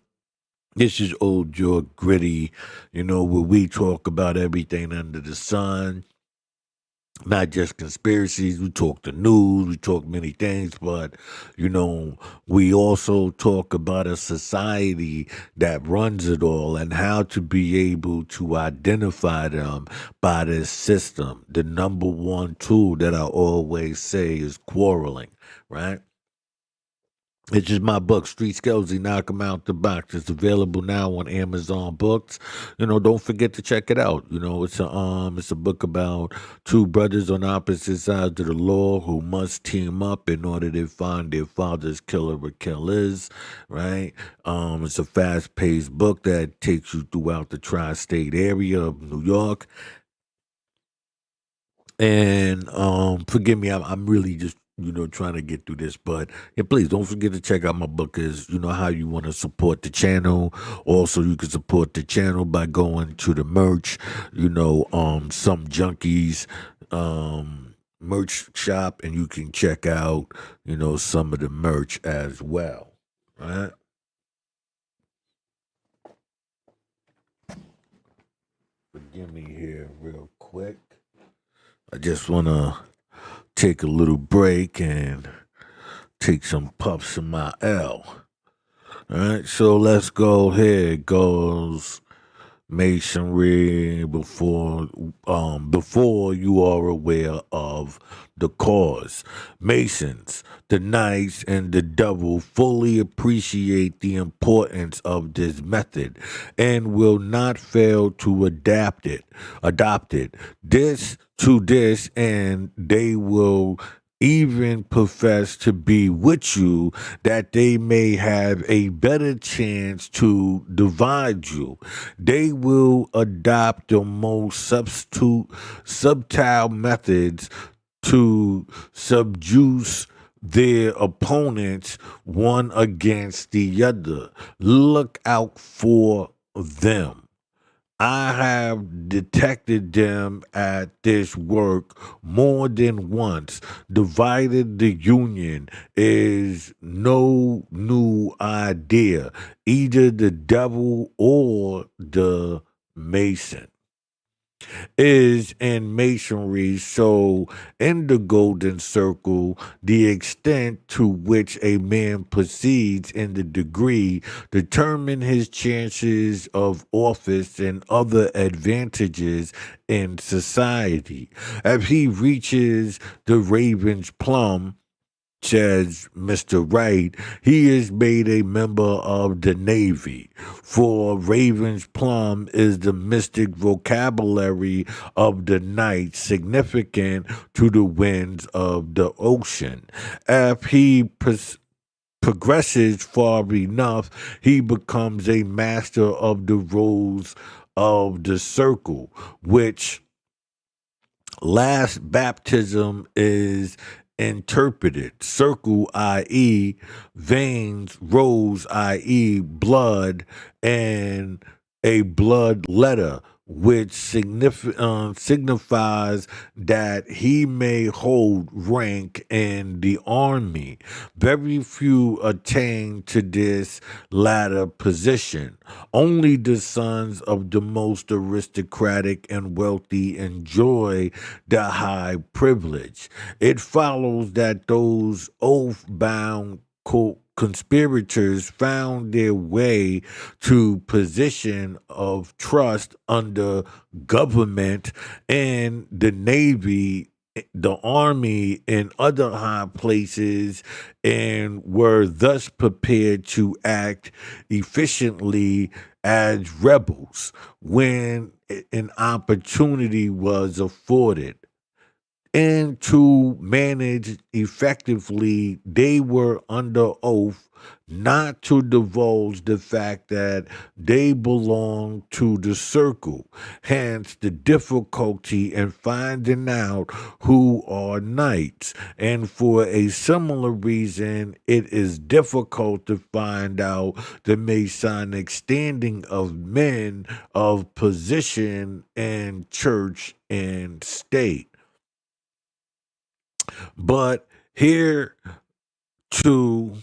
This is Old Joe Gritty, where we talk about everything under the sun, not just conspiracies. We talk the news, we talk many things, but we also talk about a society that runs it all and how to be able to identify them by this system. The number one tool that I always say is quarreling, right? It's just my book, Street Skills, Knock 'em Out the Box. It's available now on Amazon Books. Don't forget to check it out. It's a book about two brothers on opposite sides of the law who must team up in order to find their father's killer or killers, right? It's a fast-paced book that takes you throughout the tri-state area of New York. And forgive me, I'm really just trying to get through this, but yeah, please don't forget to check out my book. Is how you want to support the channel. Also, you can support the channel by going to the merch. Some junkies merch shop, and you can check out some of the merch as well. Right? Forgive me here, real quick. I just want to take a little break and take some puffs of my L. All right, so let's go. Here goes masonry before you are aware of the cause. Masons, the knights, and the devil fully appreciate the importance of this method and will not fail to adopt it. This and they will even profess to be with you, that they may have a better chance to divide you. They will adopt the most subtle methods to subdue their opponents one against the other. Look out for them. I have detected them at this work more than once. Divided the union is no new idea, either the devil or the mason. is in masonry. So, in the golden circle, the extent to which a man proceeds in the degree determine his chances of office and other advantages in society. As he reaches the raven's plum, says Mr. Wright, he is made a member of the Navy. For Raven's Plum is the mystic vocabulary of the night, significant to the winds of the ocean. If he progresses far enough, he becomes a master of the rules of the circle, which last baptism is interpreted. Circle, i.e., veins, rose, i.e., blood, and a blood letter, which signifies that he may hold rank in the army. Very few attain to this latter position. Only the sons of the most aristocratic and wealthy enjoy the high privilege. It follows that those oath bound conspirators found their way to position of trust under government and the Navy, the Army, and other high places, and were thus prepared to act efficiently as rebels when an opportunity was afforded. And to manage effectively, they were under oath not to divulge the fact that they belonged to the circle. Hence, the difficulty in finding out who are knights. And for a similar reason, it is difficult to find out the Masonic standing of men of position in church and state. But here, too,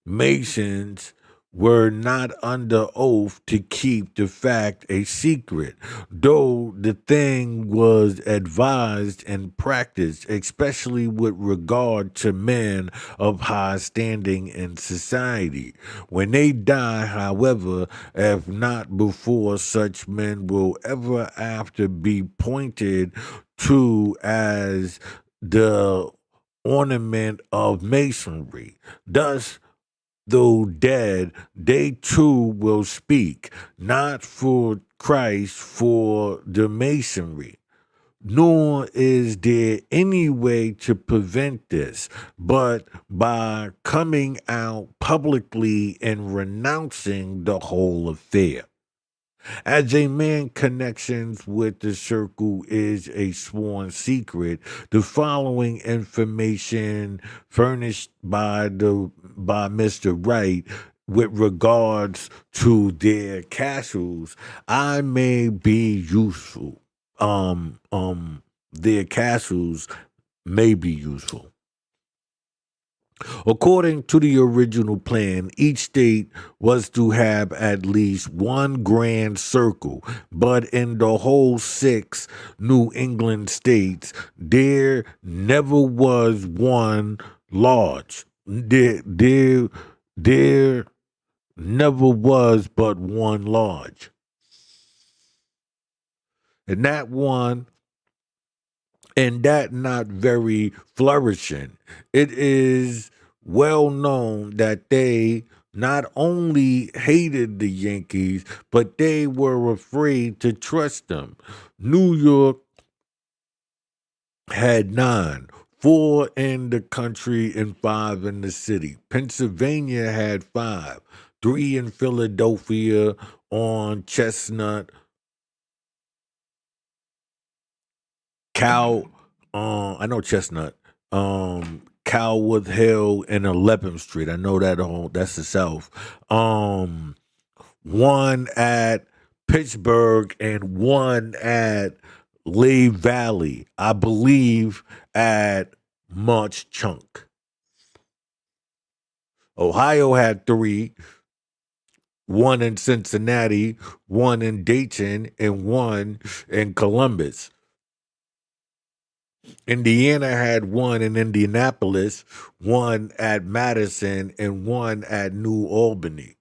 Masons were not under oath to keep the fact a secret, though the thing was advised and practiced, especially with regard to men of high standing in society. When they die, however, if not before, such men will ever after be pointed to as the ornament of masonry. Thus, though dead, they too will speak, not for Christ, for the masonry. Nor is there any way to prevent this but by coming out publicly and renouncing the whole affair. As a man connections with the circle is a sworn secret, the following information furnished by Mr. Wright with regards to their castles, I may be useful. Their castles may be useful. According to the original plan, each state was to have at least one grand circle, but in the whole six New England states, there never was one large. There never was but one large. And that not very flourishing. It is well known that they not only hated the Yankees, but they were afraid to trust them. New York had nine, four in the country and five in the city. Pennsylvania had five, three in Philadelphia on Chestnut, Cal, I know Chestnut, Calwood Hill and 11th Street. I know that that's the South. One at Pittsburgh and one at Lehigh Valley. I believe at Much Chunk. Ohio had three. one in Cincinnati, one in Dayton, and one in Columbus. Indiana had one in Indianapolis, one at Madison, and one at New Albany.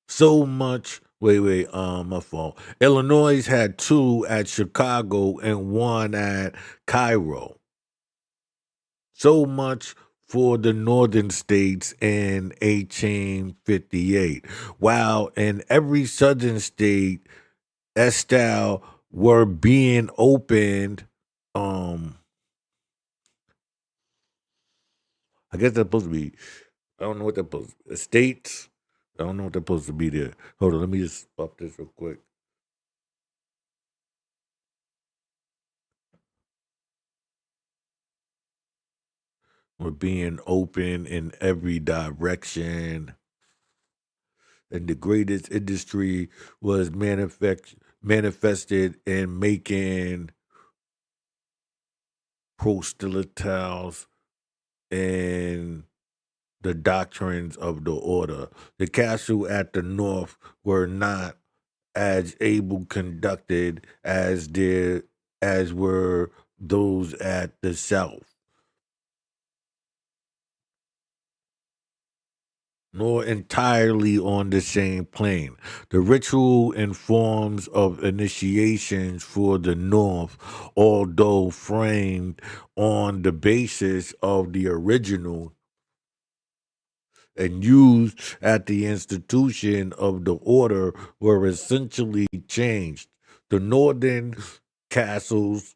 So much. My fault. Illinois had two at Chicago and one at Cairo. So much for the northern states in 1858. While in every southern state, Estelle were being opened. Um, I guess they're supposed to be. I don't know what they're supposed to be. States. I don't know what they're supposed to be there. Hold on, let me just up this real quick. We're being open in every direction. And the greatest industry was manifested in making proselytes and the doctrines of the order. The castle at the north were not as able conducted as were those at the south, nor entirely on the same plane. The ritual and forms of initiations for the North, although framed on the basis of the original and used at the institution of the order, were essentially changed. The northern castles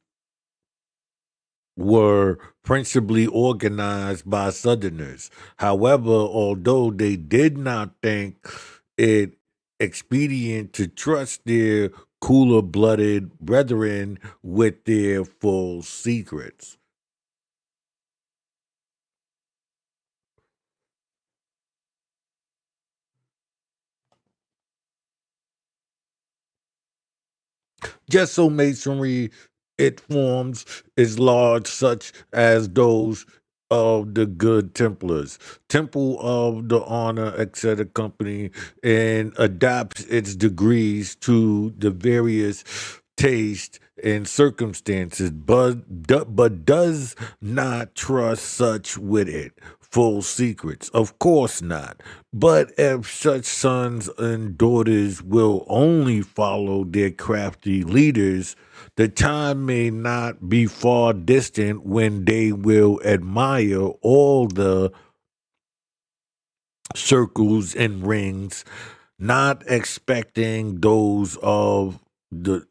were principally organized by Southerners. However, although they did not think it expedient to trust their cooler blooded brethren with their full secrets. Just so masonry it forms is large, such as those of the good Templars, Temple of the Honor, etc. Company, and adapts its degrees to the various taste and circumstances, but does not trust such with it. Full secrets, of course not. But if such sons and daughters will only follow their crafty leaders, the time may not be far distant when they will admire all the circles and rings, not expecting those of the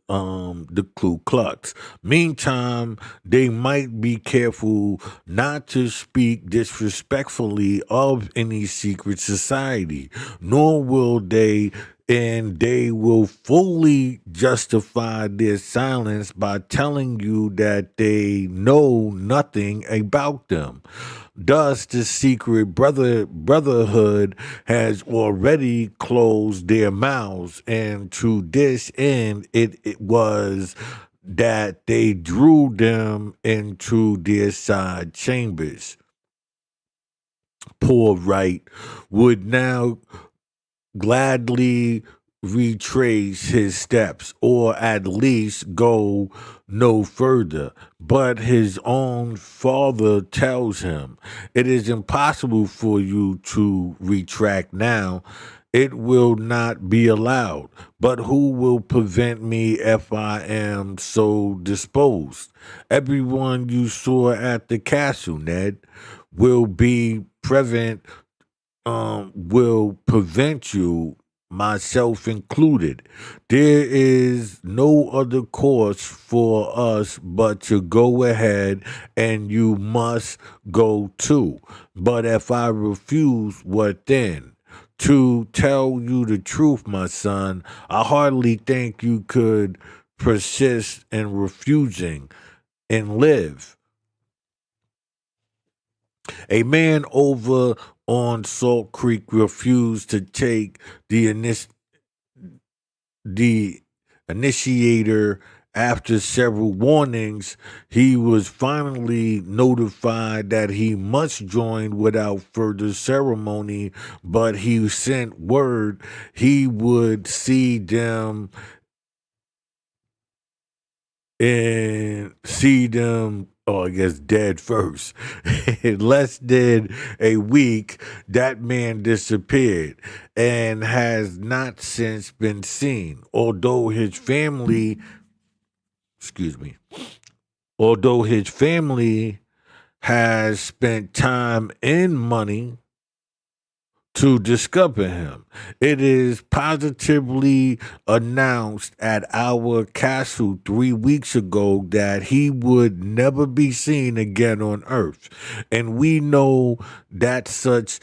Ku Klux. Meantime, they might be careful not to speak disrespectfully of any secret society, nor will they and they will fully justify their silence by telling you that they know nothing about them. Thus, the secret brotherhood has already closed their mouths, and to this end, it was that they drew them into their side chambers. Poor Wright would now gladly retrace his steps or at least go no further. But his own father tells him it is impossible for you to retract now. It will not be allowed. But who will prevent me if I am so disposed? Everyone you saw at the castle, Ned, will be present will prevent you, myself included. There is no other course for us but to go ahead, and you must go too. But if I refuse, what then? To tell you the truth, my son, I hardly think you could persist in refusing and live. A man over on Salt Creek refused to take the initiator After several warnings, he was finally notified that he must join without further ceremony, but he sent word he would see them I guess dead first. In less than a week, that man disappeared and has not since been seen. Excuse me, although his family has spent time and money to discover him. It is positively announced at our castle 3 weeks ago that he would never be seen again on earth. We know that such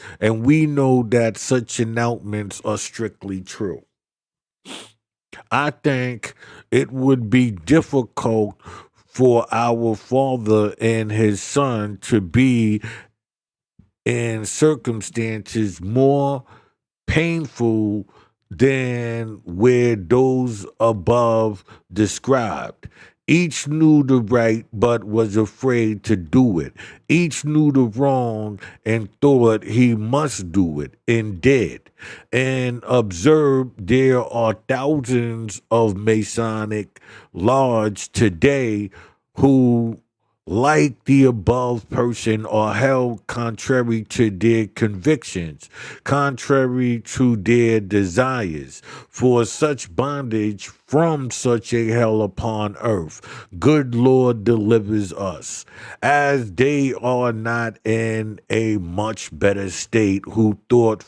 announcements are strictly true. I think it would be difficult for our father and his son to be in circumstances more painful than where those above described. Each knew the right but was afraid to do it. Each knew the wrong and thought he must do it and did. And observe, there are thousands of Masonic lodges today who, like the above person, are held contrary to their convictions, contrary to their desires, for such bondage from such a hell upon earth. Good Lord delivers us, as they are not in a much better state, who thought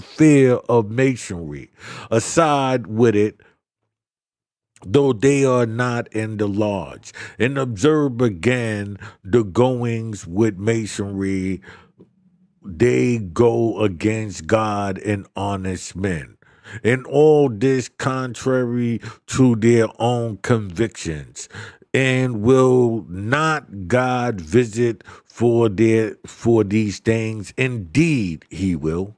fear of masonry. Aside with it, though they are not in the lodge, and observe again the goings with masonry, they go against God and honest men. And all this contrary to their own convictions. And will not God visit for these things? Indeed, he will.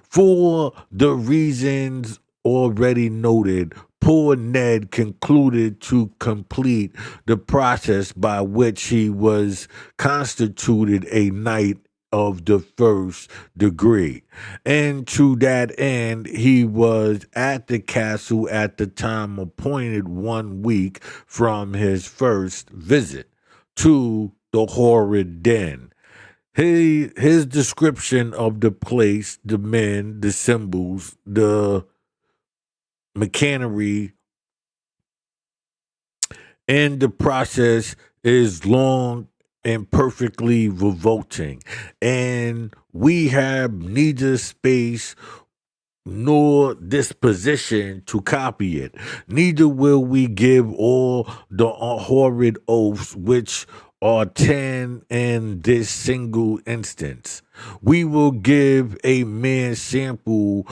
For the reasons already noted, poor Ned concluded to complete the process by which he was constituted a knight of the first degree. And to that end, he was at the castle at the time appointed 1 week from his first visit to the horrid den. His description of the place, the men, the symbols, the machinery, and the process is long and perfectly revolting. And we have neither space nor disposition to copy it. Neither will we give all the horrid oaths which are 10 in this single instance. We will give a mere sample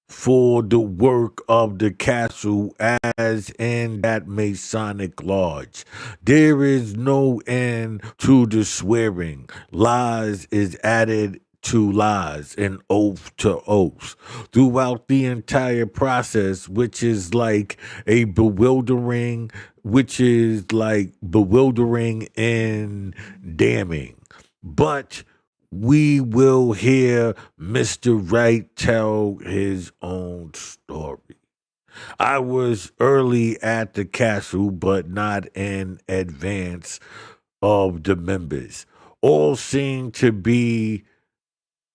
for the work of the castle as in that Masonic lodge. There is no end to the swearing. Lies is added to lies and oath to oaths throughout the entire process, which is like bewildering and damning. But we will hear Mr. Wright tell his own story. I was early at the castle, but not in advance of the members. All seemed to be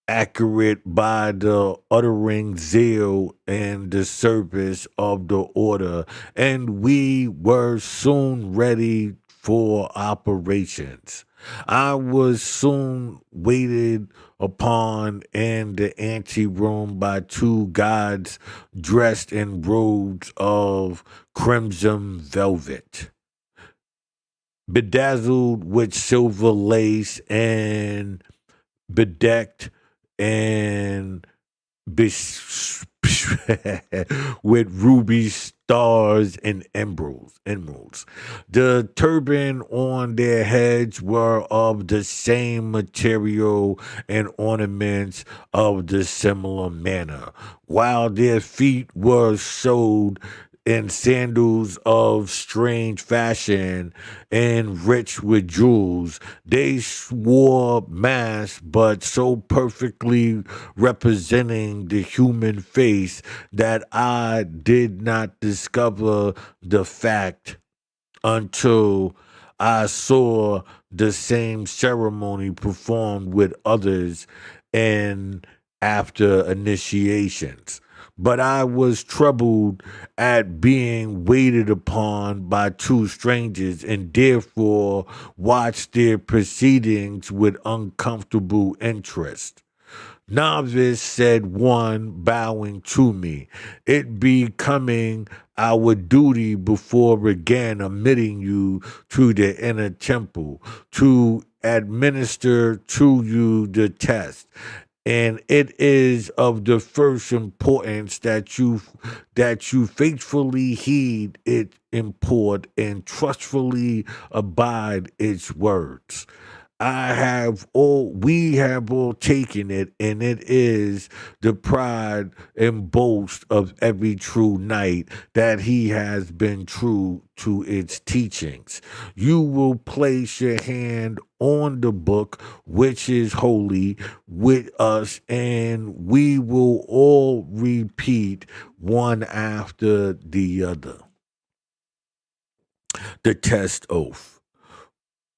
accurate by the uttering zeal and the service of the order, and we were soon ready for operations. I was soon waited upon in the anteroom by two guards dressed in robes of crimson velvet, bedazzled with silver lace and bedecked and with ruby stars and emeralds. The turban on their heads were of the same material and ornaments of the similar manner, while their feet were showed in sandals of strange fashion and rich with jewels. They wore masks, but so perfectly representing the human face that I did not discover the fact until I saw the same ceremony performed with others and after initiations. But I was troubled at being waited upon by two strangers and therefore watched their proceedings with uncomfortable interest. Novice, said one, bowing to me, it becoming our duty before again admitting you to the inner temple to administer to you the test. And it is of the first importance that you faithfully heed its import and trustfully abide its words. We have all taken it, and it is the pride and boast of every true knight that he has been true to its teachings. You will place your hand on the book, which is holy, with us, and we will all repeat one after the other. The test oath.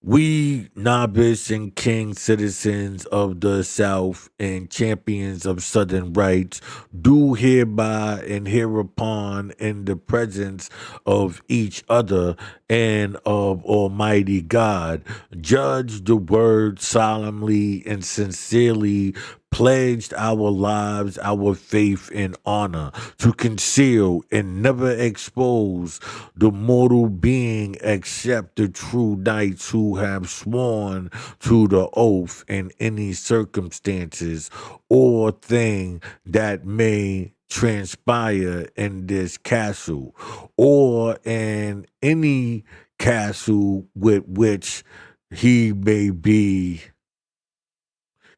We, novice and king citizens of the South and champions of Southern rights, do hereby and hereupon, in the presence of each other and of Almighty God, judge the word solemnly and sincerely pledged our lives, our faith, and honor to conceal and never expose the mortal being except the true knights who have sworn to the oath in any circumstances or thing that may transpire in this castle or in any castle with which he may be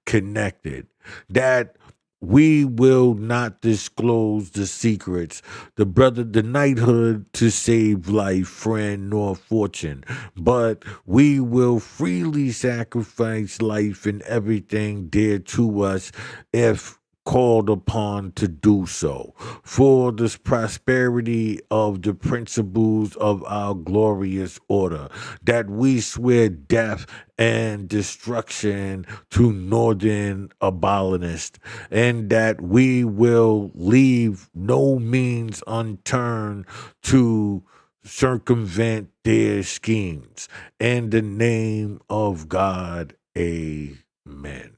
connected, that we will not disclose the secrets, the knighthood to save life, friend, nor fortune, but we will freely sacrifice life and everything dear to us if called upon to do so, for the prosperity of the principles of our glorious order, that we swear death and destruction to northern abolitionists, and that we will leave no means unturned to circumvent their schemes. In the name of God, amen.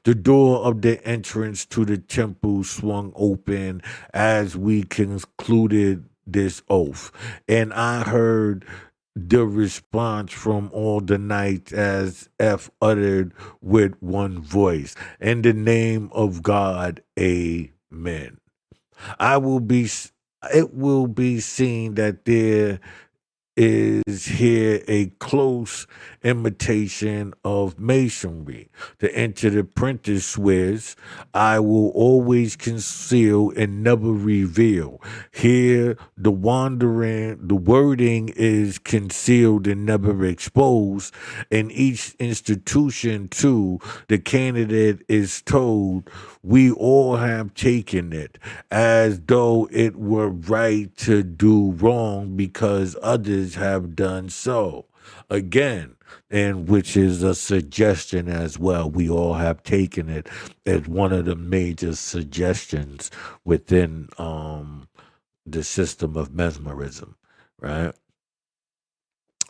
The door of the entrance to the temple swung open as we concluded this oath, and I heard the response from all the knights as F uttered with one voice, in the name of God, amen. I will be, it will be seen that there is here a close imitation of masonry. The entered apprentice swears, I will always conceal and never reveal. Here, the wording is concealed and never exposed. In each institution, too, the candidate is told, we all have taken it, as though it were right to do wrong because others have done so. Again, and which is a suggestion as well. We all have taken it as one of the major suggestions within the system of mesmerism, right?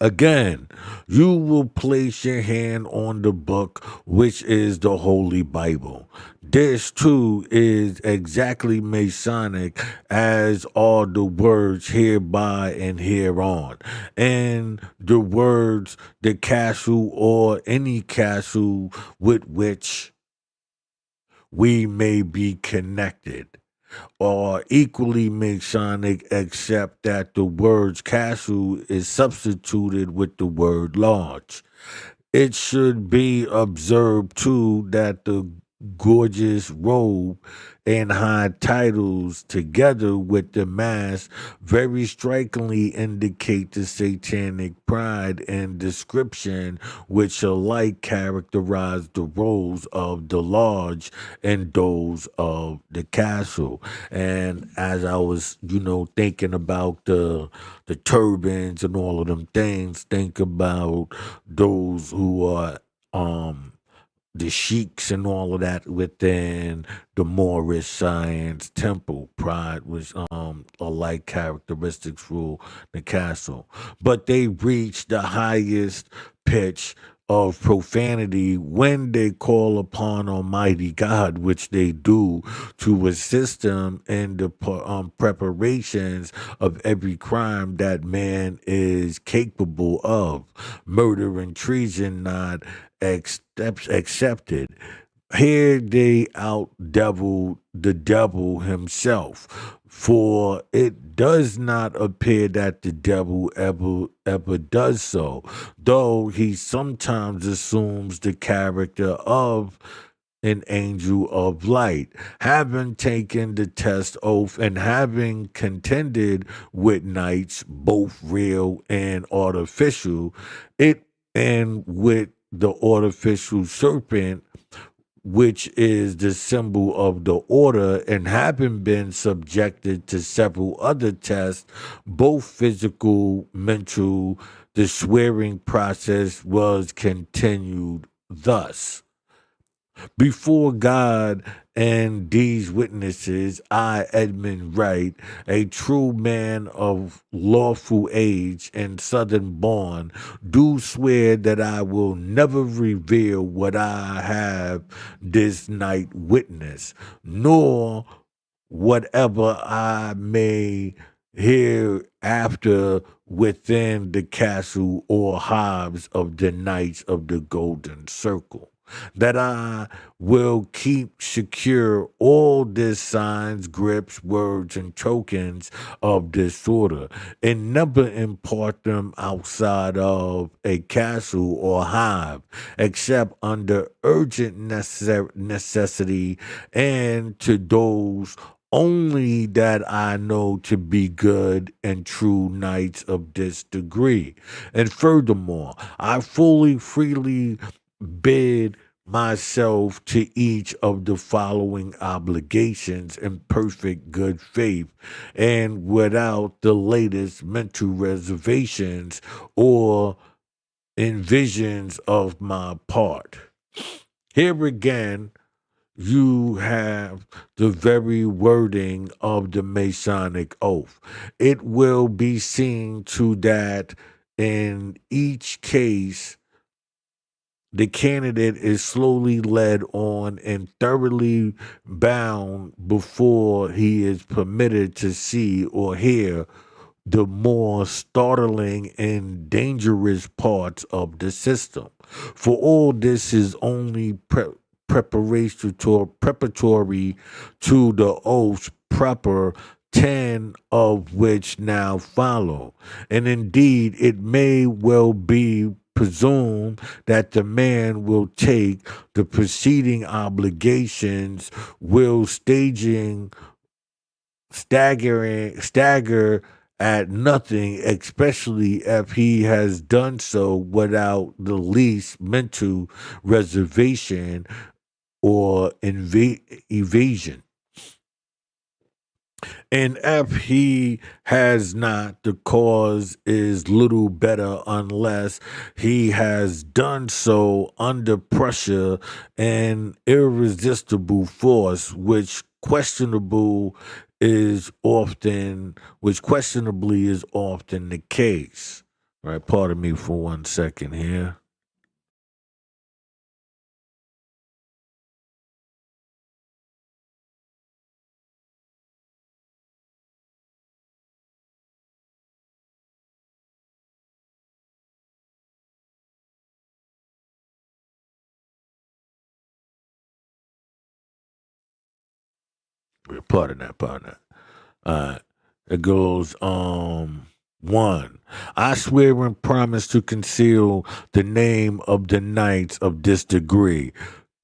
Again, you will place your hand on the book, which is the Holy Bible. This too is exactly Masonic as are the words hereby and hereon. And the words the castle or any castle with which we may be connected are equally Masonic, except that the word castle is substituted with the word lodge. It should be observed too that the gorgeous robe and high titles together with the mask very strikingly indicate the satanic pride and description which alike characterize the roles of the lodge and those of the castle. And as I was, thinking about the turbans and all of them things, think about those who are um the sheiks and all of that within the Moorish Science Temple. Pride was alike characteristics for the castle. But they reached the highest pitch of profanity when they call upon Almighty God, which they do to assist them in the preparations of every crime that man is capable of. Murder and treason not accepted. Here they out devil the devil himself. For it does not appear that the devil ever does so, though he sometimes assumes the character of an angel of light. Having taken the test oath and having contended with knights, both real and artificial, it and with the artificial serpent, which is the symbol of the order, and having been subjected to several other tests, both physical, mental, the swearing process was continued thus. Before God and these witnesses, I, Edmund Wright, a true man of lawful age and southern born, do swear that I will never reveal what I have this night witnessed, nor whatever I may hereafter within the castle or hives of the Knights of the Golden Circle, that I will keep secure all the signs, grips, words, and tokens of disorder, and never impart them outside of a castle or hive, except under urgent necessity, and to those only that I know to be good and true knights of this degree. And furthermore, I freely bid myself to each of the following obligations in perfect good faith and without the latest mental reservations or envisions of my part. Here again, you have the very wording of the Masonic oath. It will be seen to that in each case, the candidate is slowly led on and thoroughly bound before he is permitted to see or hear the more startling and dangerous parts of the system. For all this is only preparatory to the oaths proper, 10 of which now follow. And indeed, it may well be presumed that the man will take the preceding obligations, will stagger at nothing, especially if he has done so without the least mental reservation or evasion. And if he has not, the cause is little better unless he has done so under pressure and irresistible force, which questionably is often the case. All right, pardon me for 1 second here. Pardon that, pardon that. It goes, one. I swear and promise to conceal the name of the knights of this degree.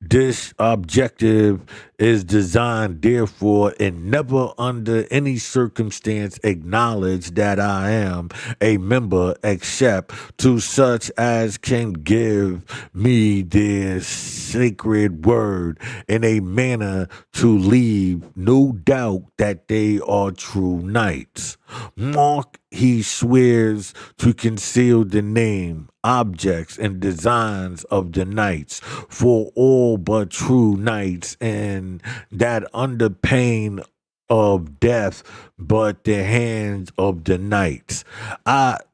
This objective is designed, therefore, and never under any circumstance acknowledge that I am a member except to such as can give me their sacred word in a manner to leave no doubt that they are true knights. Mark, he swears to conceal the name, objects, and designs of the knights for all but true knights, and that under pain of death, but the hands of the knights.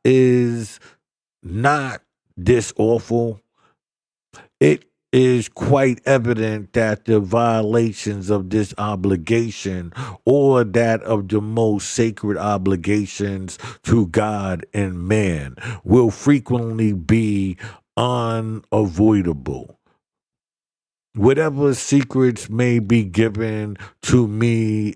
Is not this awful? It is quite evident that the violations of this obligation or that of the most sacred obligations to God and man will frequently be unavoidable. Whatever secrets may be given to me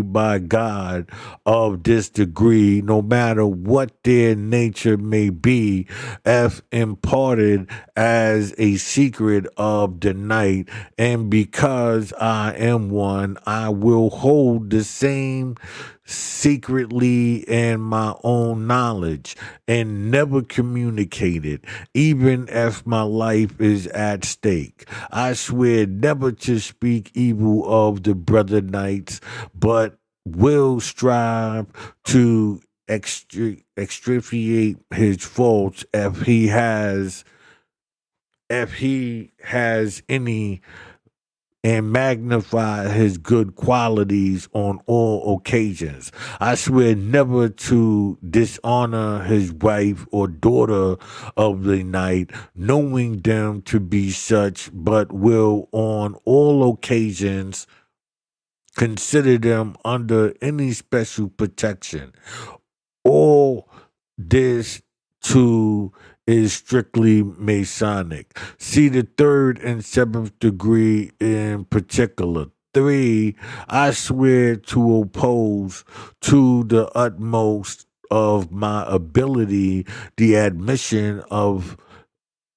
by God of this degree, no matter what their nature may be, if imparted as a secret of the night, and because I am one, I will hold the same secretly in my own knowledge and never communicate it, even if my life is at stake. I swear never to speak evil of the brother knights, but will strive to extriicate his faults if he has any, and magnify his good qualities on all occasions. I swear never to dishonor his wife or daughter of the night, knowing them to be such, but will on all occasions consider them under any special protection. All this too is strictly Masonic. See the third and seventh degree in particular. 3, I swear to oppose to the utmost of my ability the admission of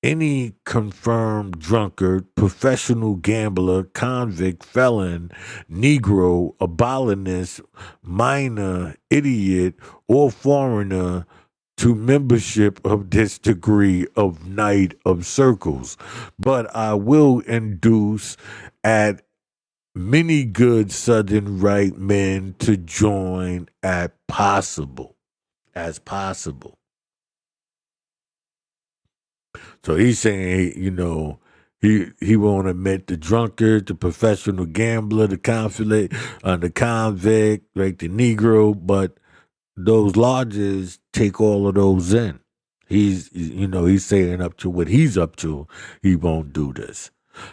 any confirmed drunkard, professional gambler, convict, felon, Negro, abolitionist, minor, idiot, or foreigner to membership of this degree of Knight of Circles. But I will induce at many good Southern right men to join as possible. So he's saying, he won't admit the drunkard, the professional gambler, the convict, like the Negro, but those lodges take all of those in. He's saying up to what he's up to, he won't do this.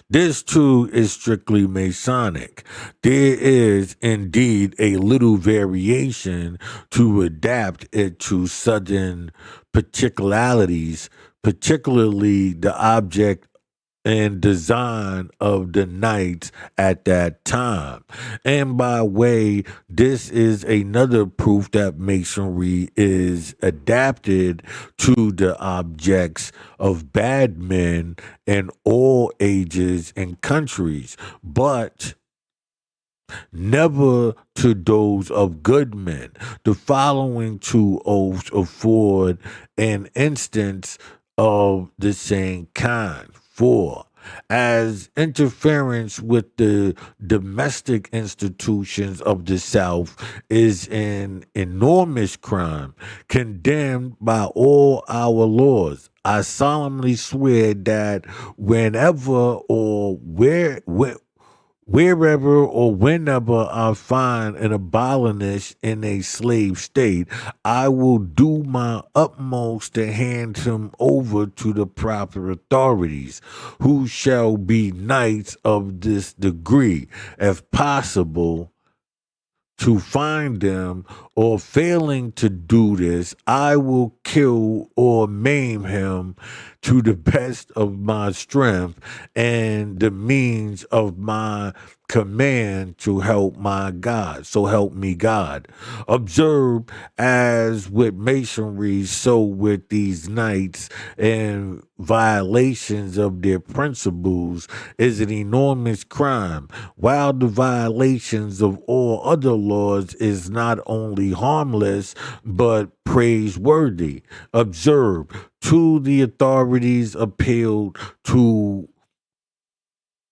This too is strictly Masonic. There is indeed a little variation to adapt it to Southern particularities, particularly the object and design of the knights at that time. And by way, this is another proof that masonry is adapted to the objects of bad men in all ages and countries, but never to those of good men. The following two oaths afford an instance of the same kind. 4, as interference with the domestic institutions of the South is an enormous crime condemned by all our laws. I solemnly swear that whenever or wherever or whenever I find an abolitionist in a slave state, I will do my utmost to hand him over to the proper authorities, who shall be knights of this degree, if possible, to find them, or failing to do this, I will kill or maim him to the best of my strength and the means of my command to help my God. So help me God. Observe as with masonry, so with these knights, and violations of their principles is an enormous crime, while the violations of all other laws is not only harmless but praiseworthy. Observe, to the authorities appealed to,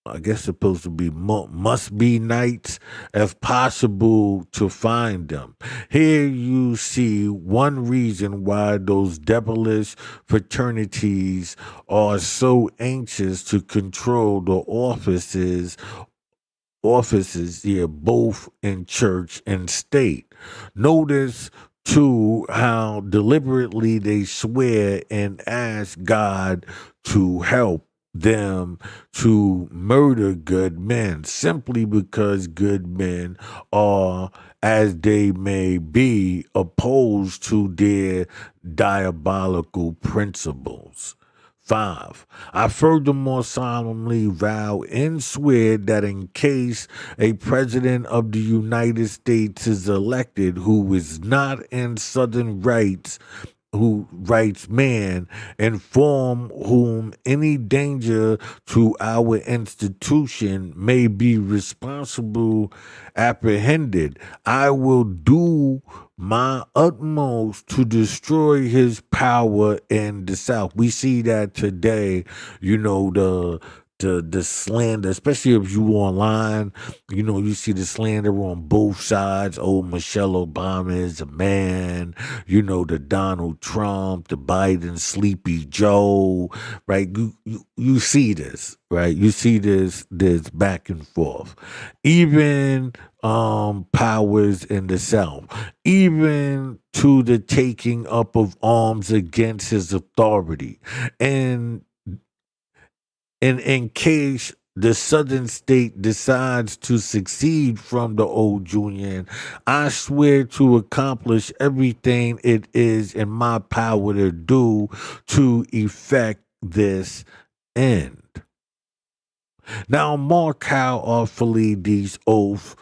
I guess supposed to be must be nights, if possible, to find them. Here you see one reason why those devilish fraternities are so anxious to control the offices, yeah, both in church and state. Notice too how deliberately they swear and ask God to help them to murder good men simply because good men are, as they may be, opposed to their diabolical principles. 5. I furthermore solemnly vow and swear that in case a president of the United States is elected who is not in Southern rights, who writes man, and from whom any danger to our institution may be responsible apprehended, I will do my utmost to destroy his power in the South. We see that today, you know, the slander, especially if you online, you know, you see the slander on both sides. Oh, Michelle Obama is a man, you know, the Donald Trump, the Biden Sleepy Joe, right? You see this, right? You see this back and forth. Even powers in the South, even to the taking up of arms against his authority. And in case the southern state decides to secede from the old union, I swear to accomplish everything it is in my power to do to effect this end. Now, mark how awfully these oaths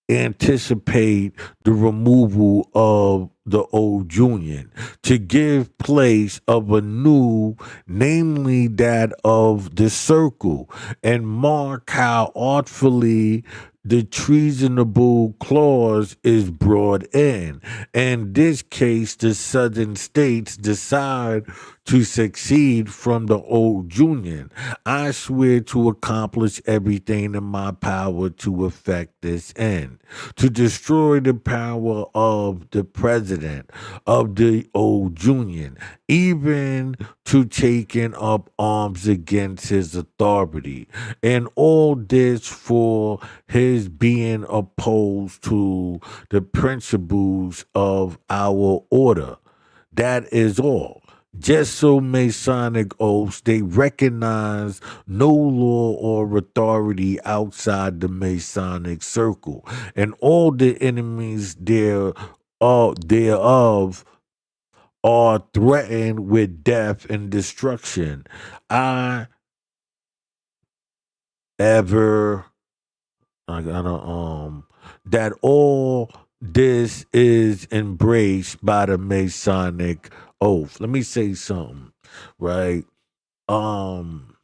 anticipate the removal of the old union to give place of a new, namely that of the circle, and mark how artfully the treasonable clause is brought in. In this case, the southern states decide to succeed from the old union. I swear to accomplish everything in my power to effect this end, to destroy the power of the president of the old union, even to taking up arms against his authority, and all this for his being opposed to the principles of our order. That is all. Just so Masonic oaths, they recognize no law or authority outside the Masonic circle, and all the enemies thereof are threatened with death and destruction. I ever I gotta that all this is embraced by the Masonic oath. Let me say something, right? Um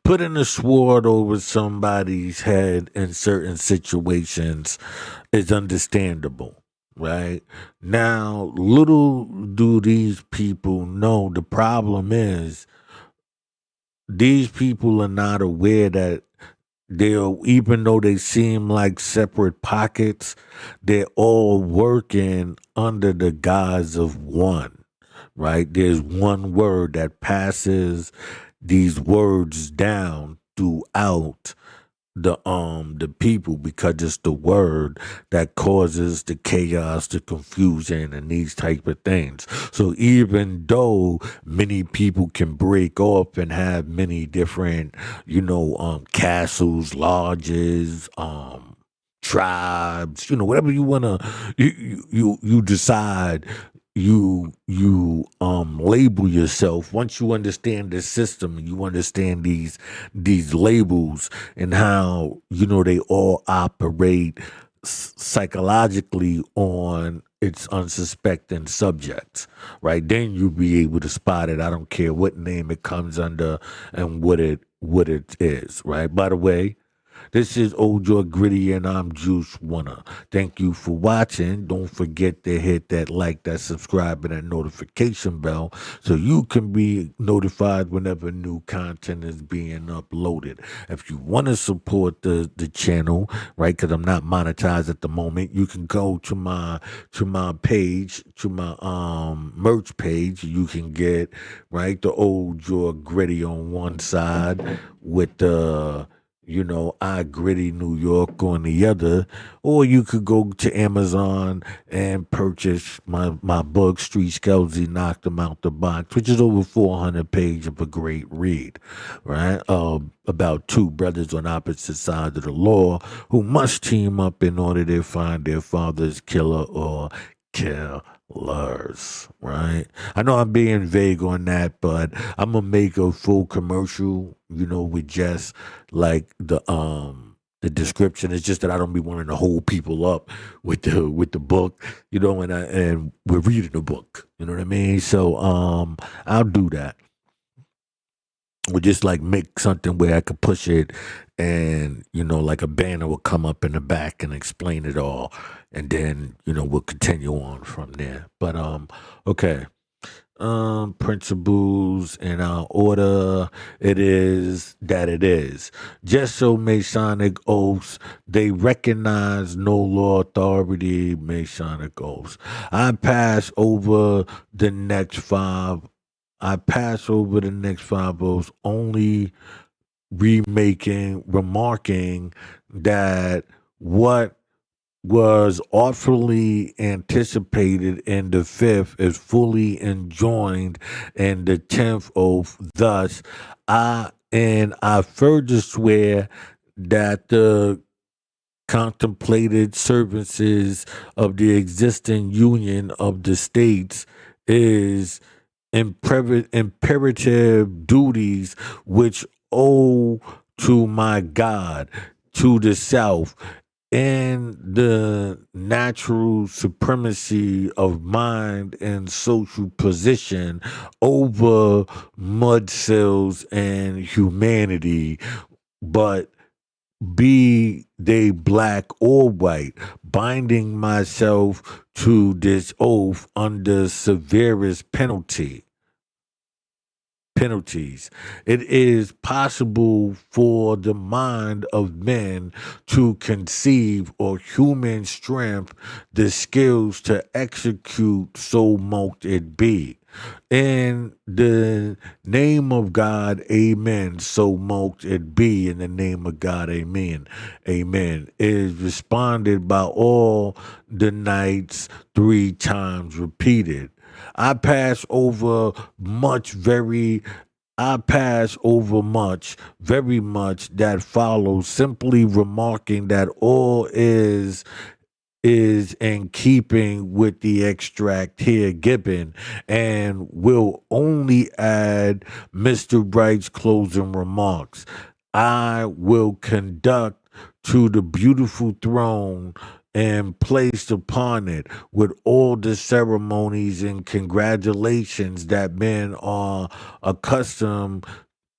Putting a sword over somebody's head in certain situations is understandable, right? Now, little do these people know the problem is these people are not aware that they're, even though they seem like separate pockets, they're all working under the guise of one, right? There's one word that passes these words down throughout the people, because it's the word that causes the chaos, the confusion, and these type of things. So even though many people can break off and have many different, castles, lodges, tribes, whatever you wanna you decide, you label yourself. Once you understand the system, you understand these labels and how they all operate psychologically on its unsuspecting subjects, right? Then you'll be able to spot it. I don't care what name it comes under and what it is, right? By the way, this is Old Joy Gritty, and I'm Juice Wanna. Thank you for watching. Don't forget to hit that like, that subscribe, and that notification bell so you can be notified whenever new content is being uploaded. If you want to support the channel, right, because I'm not monetized at the moment, you can go to my page, to my merch page. You can get the Old Joy Gritty on one side with the I Gritty New York on the other, or you could go to Amazon and purchase my book, Street Skelzy Knocked Them Out the Box, which is over 400 pages of a great read, right? About two brothers on opposite sides of the law who must team up in order to find their father's killer or killers, right? I know I'm being vague on that, but I'm gonna make a full commercial, with just like the description. It's just that I don't be wanting to hold people up with the book, and we're reading the book. You know what I mean? So I'll do that. Or just like make something where I could push it and like a banner will come up in the back and explain it all. And then, we'll continue on from there. But okay. Principles in our order. It is that it is. Just so Masonic oaths, they recognize no law authority, Masonic oaths. I pass over the next five. I pass over the next five oaths, only remarking that what was artfully anticipated in the fifth is fully enjoined in the 10th oath. Thus, I further swear that the contemplated services of the existing union of the states is imperative duties which owe to my God, to the South, and the natural supremacy of mind and social position over mud cells and humanity, but be they black or white, binding myself to this oath under severest penalties. It is possible for the mind of men to conceive or human strength the skills to execute, so mote it be. In the name of God, amen. So mote it be. In the name of God, amen. Amen. Is responded by all the knights 3 times repeated. I pass over much, very much that follows, simply remarking that all is in keeping with the extract here given, and will only add Mr. Wright's closing remarks. I will conduct to the beautiful throne and placed upon it with all the ceremonies and congratulations that men are accustomed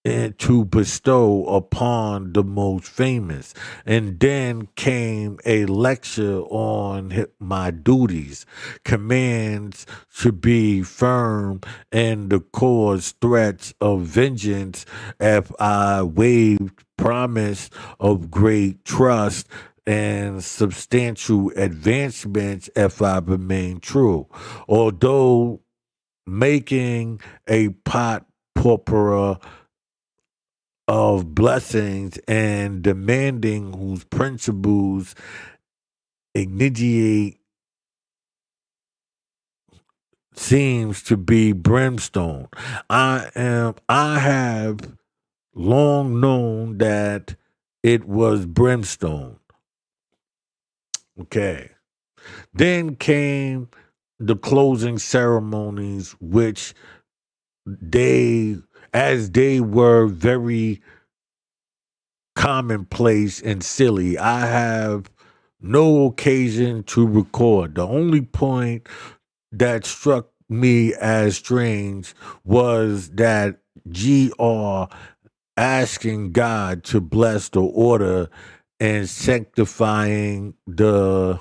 and to bestow upon the most famous. And then came a lecture on my duties, commands to be firm, and the cause threats of vengeance if I waived promise of great trust and substantial advancements if I remain true. Although making a pot porpora of blessings and demanding whose principles initiate seems to be brimstone. I have long known that it was brimstone. Okay. Then came the closing ceremonies, which they, as they were very commonplace and silly, I have no occasion to record. The only point that struck me as strange was that GR asking God to bless the order and sanctifying the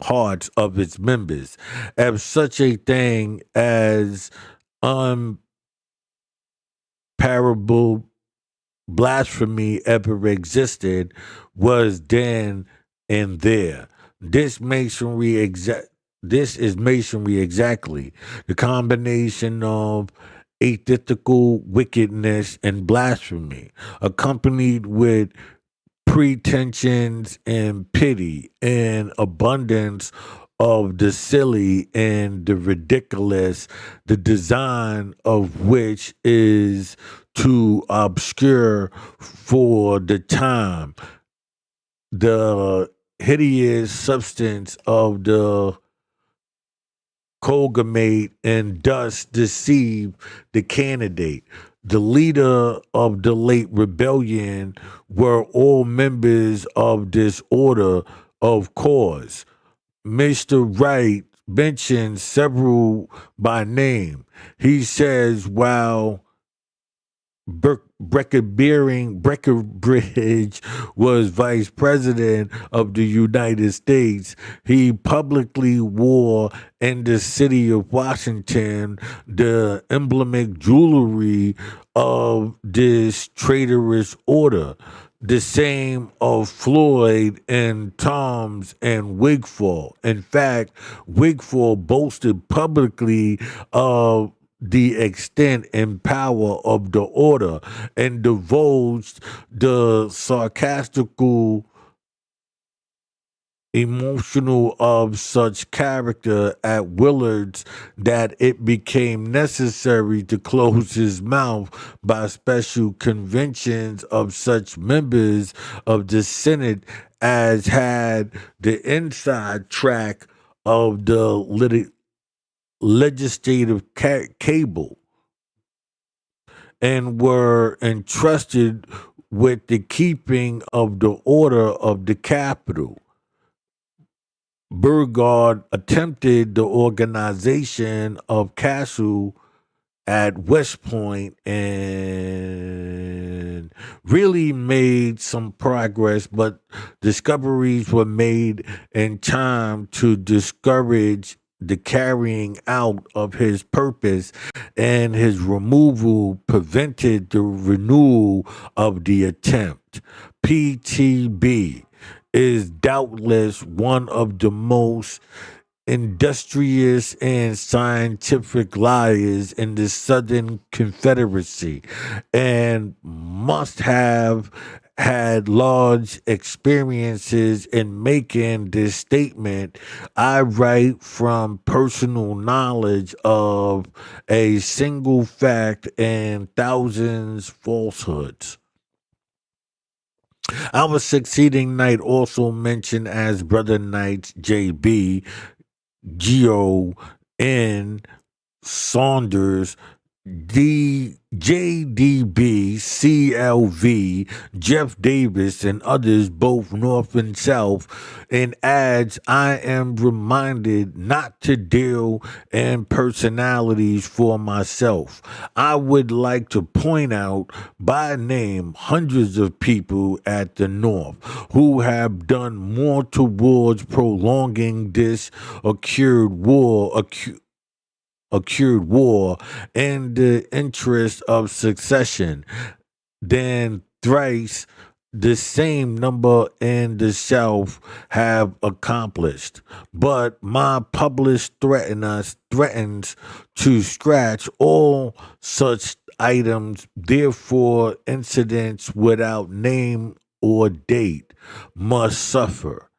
hearts of its members. If such a thing as unparable blasphemy ever existed, was then and there. This masonry exact. This is masonry exactly. The combination of atheistical wickedness and blasphemy, accompanied with pretensions and pity and abundance of the silly and the ridiculous, the design of which is to obscure for the time the hideous substance of the colgamate and thus deceive the candidate. The leader of the late rebellion were all members of this order, of course. Mr. Wright mentions several by name. He says, while Breckenbridge was vice president of the United States, he publicly wore in the city of Washington the emblematic jewelry of this traitorous order, the same of Floyd and Toms and Wigfall. In fact, Wigfall boasted publicly of the extent and power of the order and divulged the sarcastical emotional of such character at Willard's that it became necessary to close his mouth by special conventions of such members of the Senate as had the inside track of the legislative cable and were entrusted with the keeping of the order of the Capitol. Burgard attempted the organization of Castle at West Point and really made some progress, but discoveries were made in time to discourage the carrying out of his purpose, and his removal prevented the renewal of the attempt. PTB is doubtless one of the most industrious and scientific liars in the Southern Confederacy and must have had large experiences in making this statement. I write from personal knowledge of a single fact and thousands falsehoods. Our succeeding knight, also mentioned as Brother Knights JB, Geo, N. Saunders, D. JDB, CLV, Jeff Davis, and others, both North and South, and adds, I am reminded not to deal in personalities for myself. I would like to point out by name hundreds of people at the North who have done more towards prolonging this occurred war in the interest of succession than thrice the same number in the South have accomplished. But my published threatens to scratch all such items. Therefore, incidents without name or date must suffer.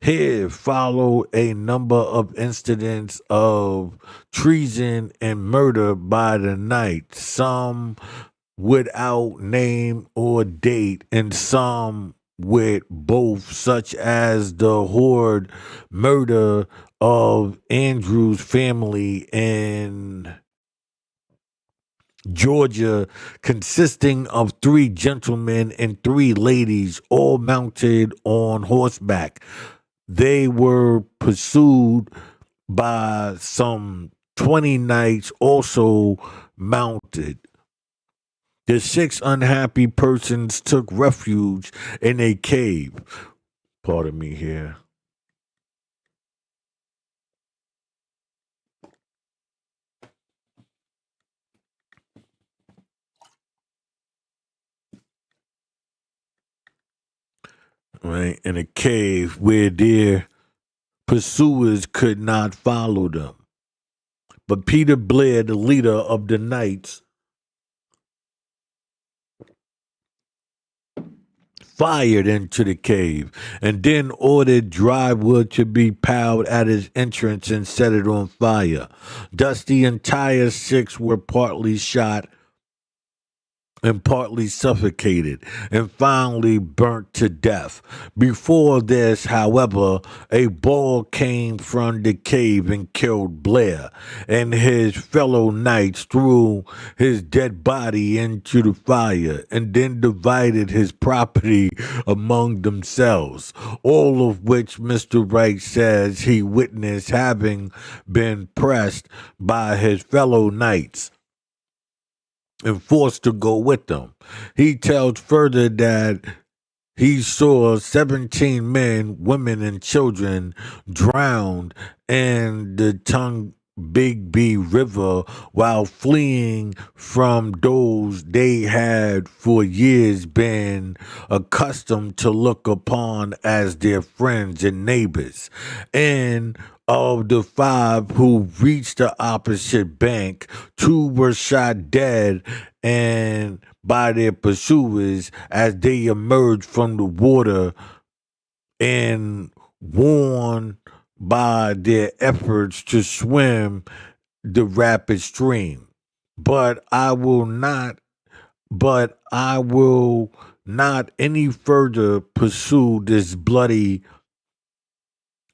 Here follow a number of incidents of treason and murder by the night, some without name or date, and some with both, such as the horrid murder of Andrew's family in Georgia, consisting of 3 gentlemen and 3 ladies, all mounted on horseback. They were pursued by some 20 knights also mounted. The 6 unhappy persons took refuge in a cave. Pardon me here. Right, in a cave where their pursuers could not follow them. But Peter Blair, the leader of the knights, fired into the cave and then ordered dry wood to be piled at its entrance and set it on fire. Thus, the entire 6 were partly shot and partly suffocated and finally burnt to death. Before this, however, a ball came from the cave and killed Blair, and his fellow knights threw his dead body into the fire and then divided his property among themselves, all of which Mr. Wright says he witnessed having been pressed by his fellow knights and forced to go with them. He tells further that he saw 17 men, women, and children drowned in the Big River while fleeing from those they had for years been accustomed to look upon as their friends and neighbors. And of the 5 who reached the opposite bank, 2 were shot dead and by their pursuers as they emerged from the water and warned by their efforts to swim the rapid stream. But I will not any further pursue this bloody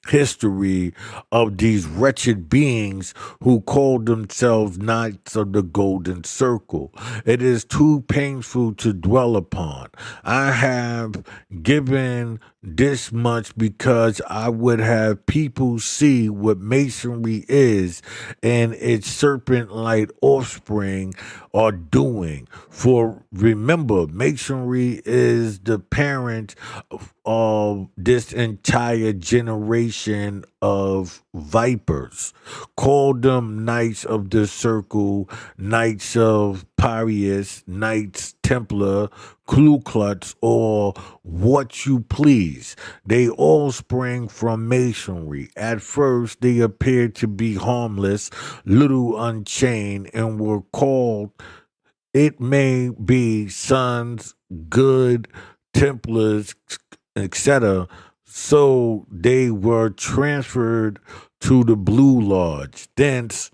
history of these wretched beings who called themselves Knights of the Golden Circle. It is too painful to dwell upon. I have given this much because I would have people see what Masonry is and its serpent-like offspring are doing. For remember, Masonry is the parent of this entire generation of vipers. Call them Knights of the Circle, Knights of Piraeus, Knights Templar, Ku Klux, or what you please. They all sprang from Masonry. At first, they appeared to be harmless, little unchained, and were called, it may be, Sons, Good, Templars, etc. So they were transferred to the Blue Lodge, thence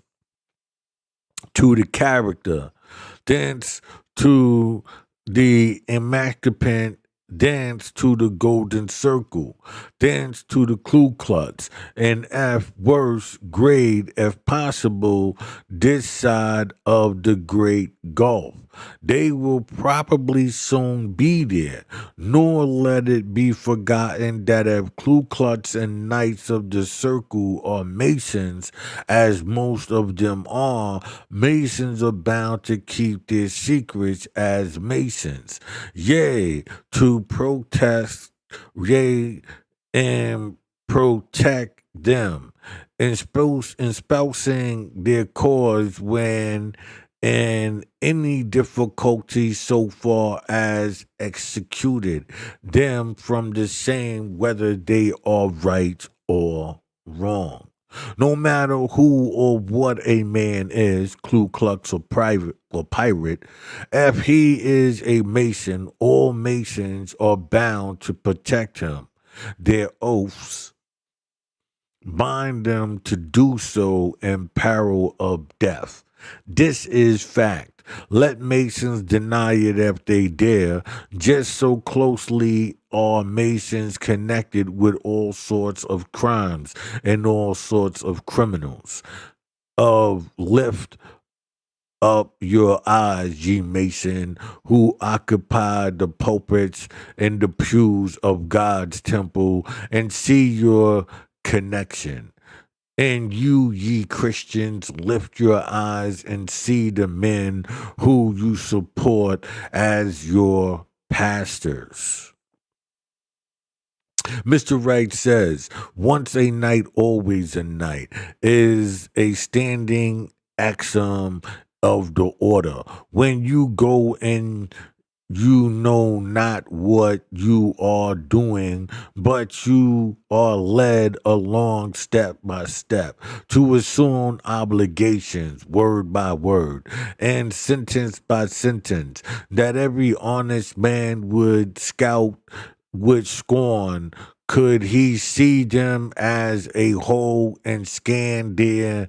to the Character, thence to the Emancipant, thence to the Golden Circle, thence to the Ku Klux, and if worst grade, if possible, this side of the Great Gulf. They will probably soon be there, nor let it be forgotten that if Ku Klux and Knights of the Circle are Masons, as most of them are, Masons are bound to keep their secrets as Masons. Yea, to protest, yea, and protect them, espousing their cause when in any difficulty so far as executed them from the same whether they are right or wrong. No matter who or what a man is, Ku Klux or private or pirate, if he is a Mason, all Masons are bound to protect him. Their oaths bind them to do so in peril of death. This is fact. Let Masons deny it if they dare. Just so closely are Masons connected with all sorts of crimes and all sorts of criminals. Of lift up your eyes, ye Mason, who occupy the pulpits and the pews of God's temple, and see your connection. And you, ye Christians, lift your eyes and see the men who you support as your pastors. Mr. Wright says, once a knight, always a knight is a standing axiom of the order. When you go and you know not what you are doing, but you are led along step by step to assume obligations word by word and sentence by sentence that every honest man would scout with scorn. Could he see them as a whole and scan their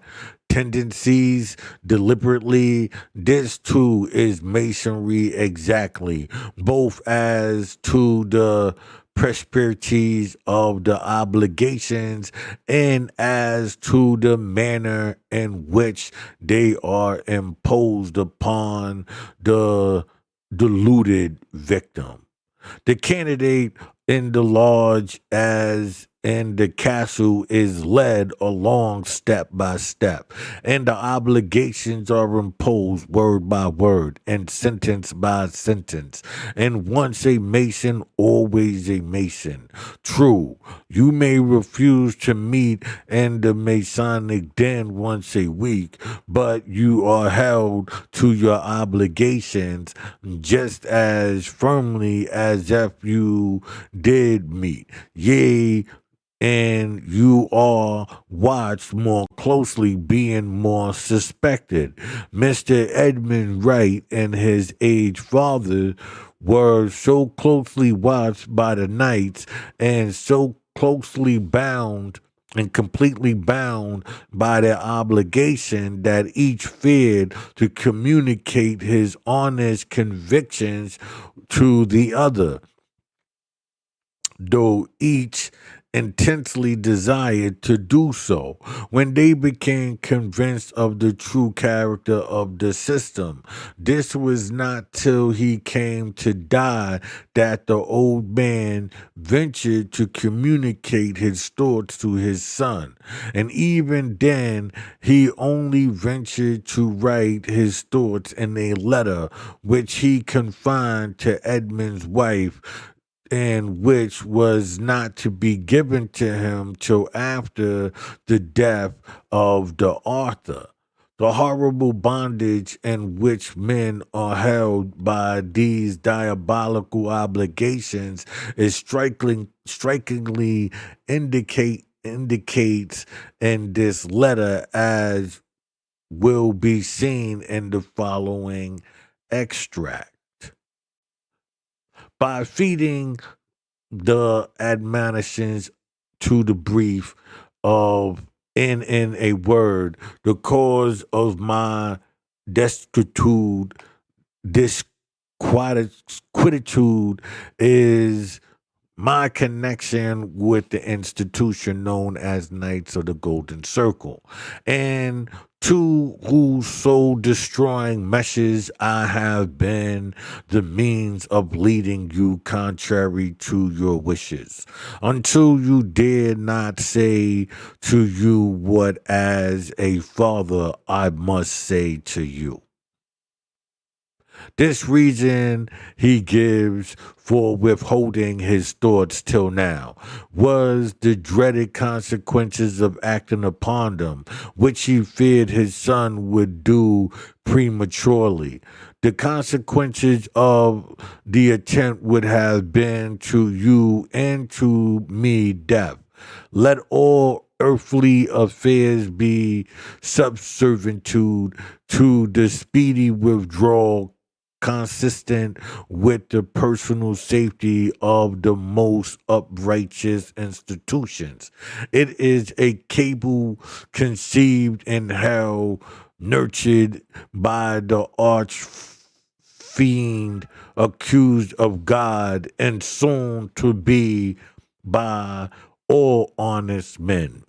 tendencies deliberately? This too is masonry exactly, both as to the prosperities of the obligations and as to the manner in which they are imposed upon the deluded victim. The candidate in the lodge as in the castle is led along step by step, and the obligations are imposed word by word and sentence by sentence. And once a mason, always a mason. True, you may refuse to meet in the Masonic den once a week, but you are held to your obligations just as firmly as if you did meet. Yea, and you are watched more closely, being more suspected. Mr. Edmund Wright and his aged father were so closely watched by the knights and so closely bound and completely bound by their obligation that each feared to communicate his honest convictions to the other, though each intensely desired to do so. When they became convinced of the true character of the system, this was not till he came to die that the old man ventured to communicate his thoughts to his son. And even then, he only ventured to write his thoughts in a letter which he confined to Edmund's wife, and which was not to be given to him till after the death of the author. The horrible bondage in which men are held by these diabolical obligations is strikingly indicates in this letter, as will be seen in the following extract. By feeding the admonitions to the brief of in a word, the cause of my destitute disquietude is my connection with the institution known as Knights of the Golden Circle, and to whose soul destroying meshes I have been the means of leading you contrary to your wishes, until you dare not say to you what as a father I must say to you. This reason he gives for withholding his thoughts till now was the dreaded consequences of acting upon them, which he feared his son would do prematurely. The consequences of the attempt would have been to you and to me death. Let all earthly affairs be subservitude to the speedy withdrawal consistent with the personal safety of the most uprighteous institutions. It is a cable conceived in hell nurtured by the arch fiend, accused of God, and soon to be by all honest men.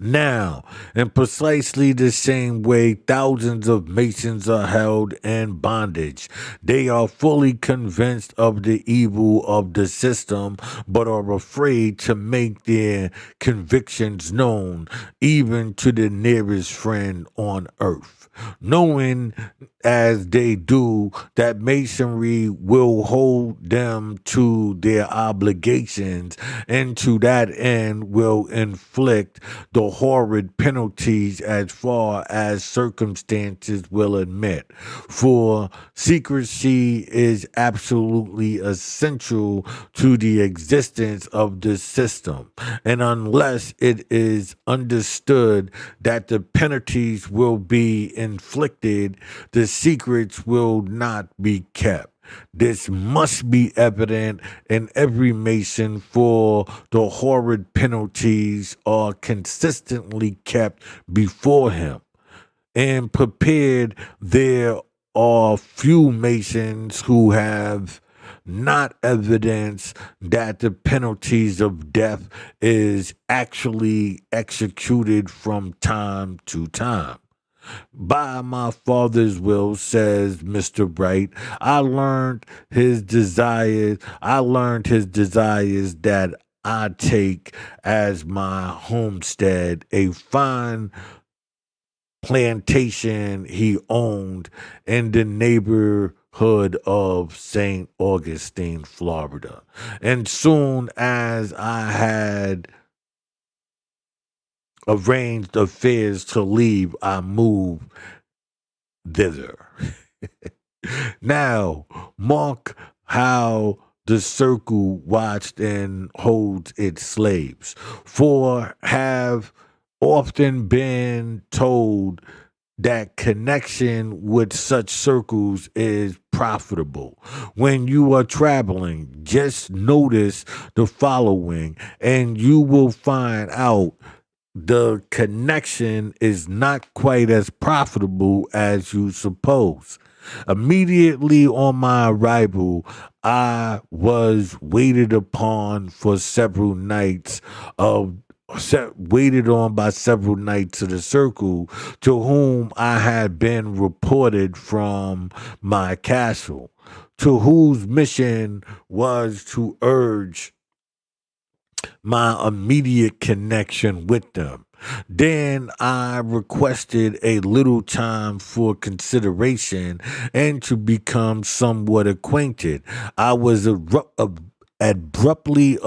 Now, in precisely the same way, thousands of Masons are held in bondage. They are fully convinced of the evil of the system, but are afraid to make their convictions known, even to the nearest friend on earth. Knowing as they do that Masonry will hold them to their obligations, and to that end will inflict the horrid penalties as far as circumstances will admit. For secrecy is absolutely essential to the existence of the system, and unless it is understood that the penalties will be inflicted, the secrets will not be kept. This must be evident in every Mason, for the horrid penalties are consistently kept before him and prepared. There are few Masons who have not evidence that the penalties of death is actually executed from time to time. By my father's will, says Mr. Bright, I learned his desires that I take as my homestead, a fine plantation he owned in the neighborhood of St. Augustine, Florida. And soon as I had arranged affairs to leave, I moved thither. Now, mark how the circle watched and holds its slaves, for have often been told that connection with such circles is profitable. When you are traveling, just notice the following, and you will find out the connection is not quite as profitable as you suppose. Immediately on my arrival, I was waited upon for several nights of waited on by several knights of the circle, to whom I had been reported from my castle, to whose mission was to urge my immediate connection with them. Then I requested a little time for consideration and to become somewhat acquainted. I was abruptly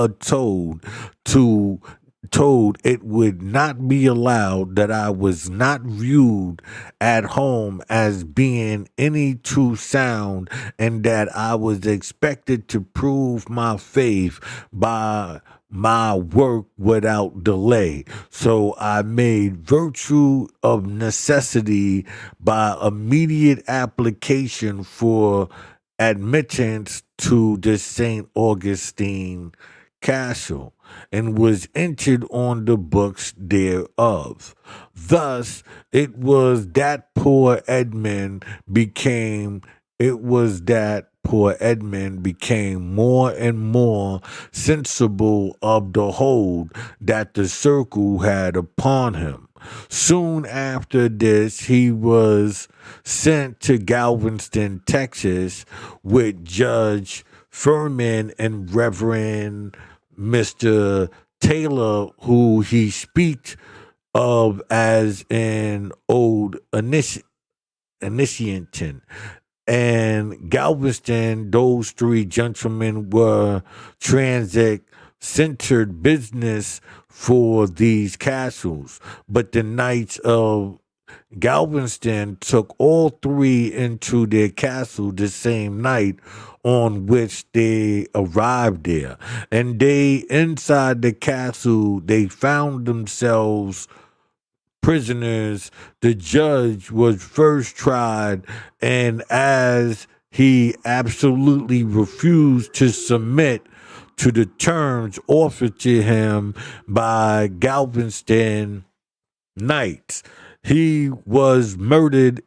told it would not be allowed, that I was not viewed at home as being any too sound, and that I was expected to prove my faith by my work without delay. So I made virtue of necessity by immediate application for admittance to the St. Augustine Castle, and was entered on the books thereof. Thus poor Edmund became more and more sensible of the hold that the circle had upon him. Soon after this, he was sent to Galveston, Texas, with Judge Furman and Reverend Mr. Taylor, who he speaks of as an old initiaton. And Galveston, those three gentlemen were transit-centered business for these castles. But the Knights of Galveston took all three into their castle the same night on which they arrived there. And they, inside the castle, they found themselves prisoners. The judge was first tried, and as he absolutely refused to submit to the terms offered to him by Galveston Knights, He was murdered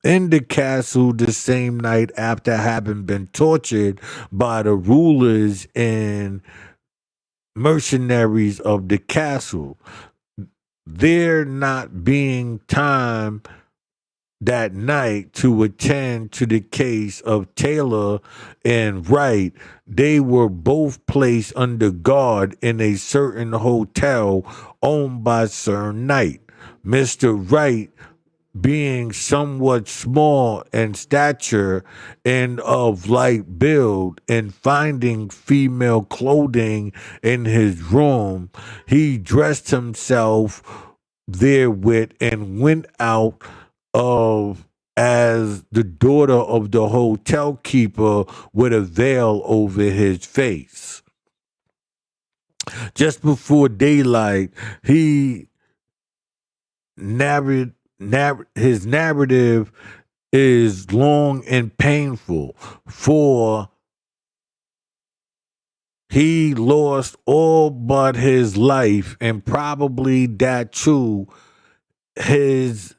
in the castle the same night after having been tortured by the rulers and mercenaries of the castle. There not being time that night to attend to the case of Taylor and Wright, they were both placed under guard in a certain hotel owned by Sir Knight. Mr. Wright, being somewhat small in stature and of light build, and finding female clothing in his room, he dressed himself therewith and went out of as the daughter of the hotel keeper with a veil over his face. Just before daylight, he his narrative is long and painful, for he lost all but his life, and probably that too his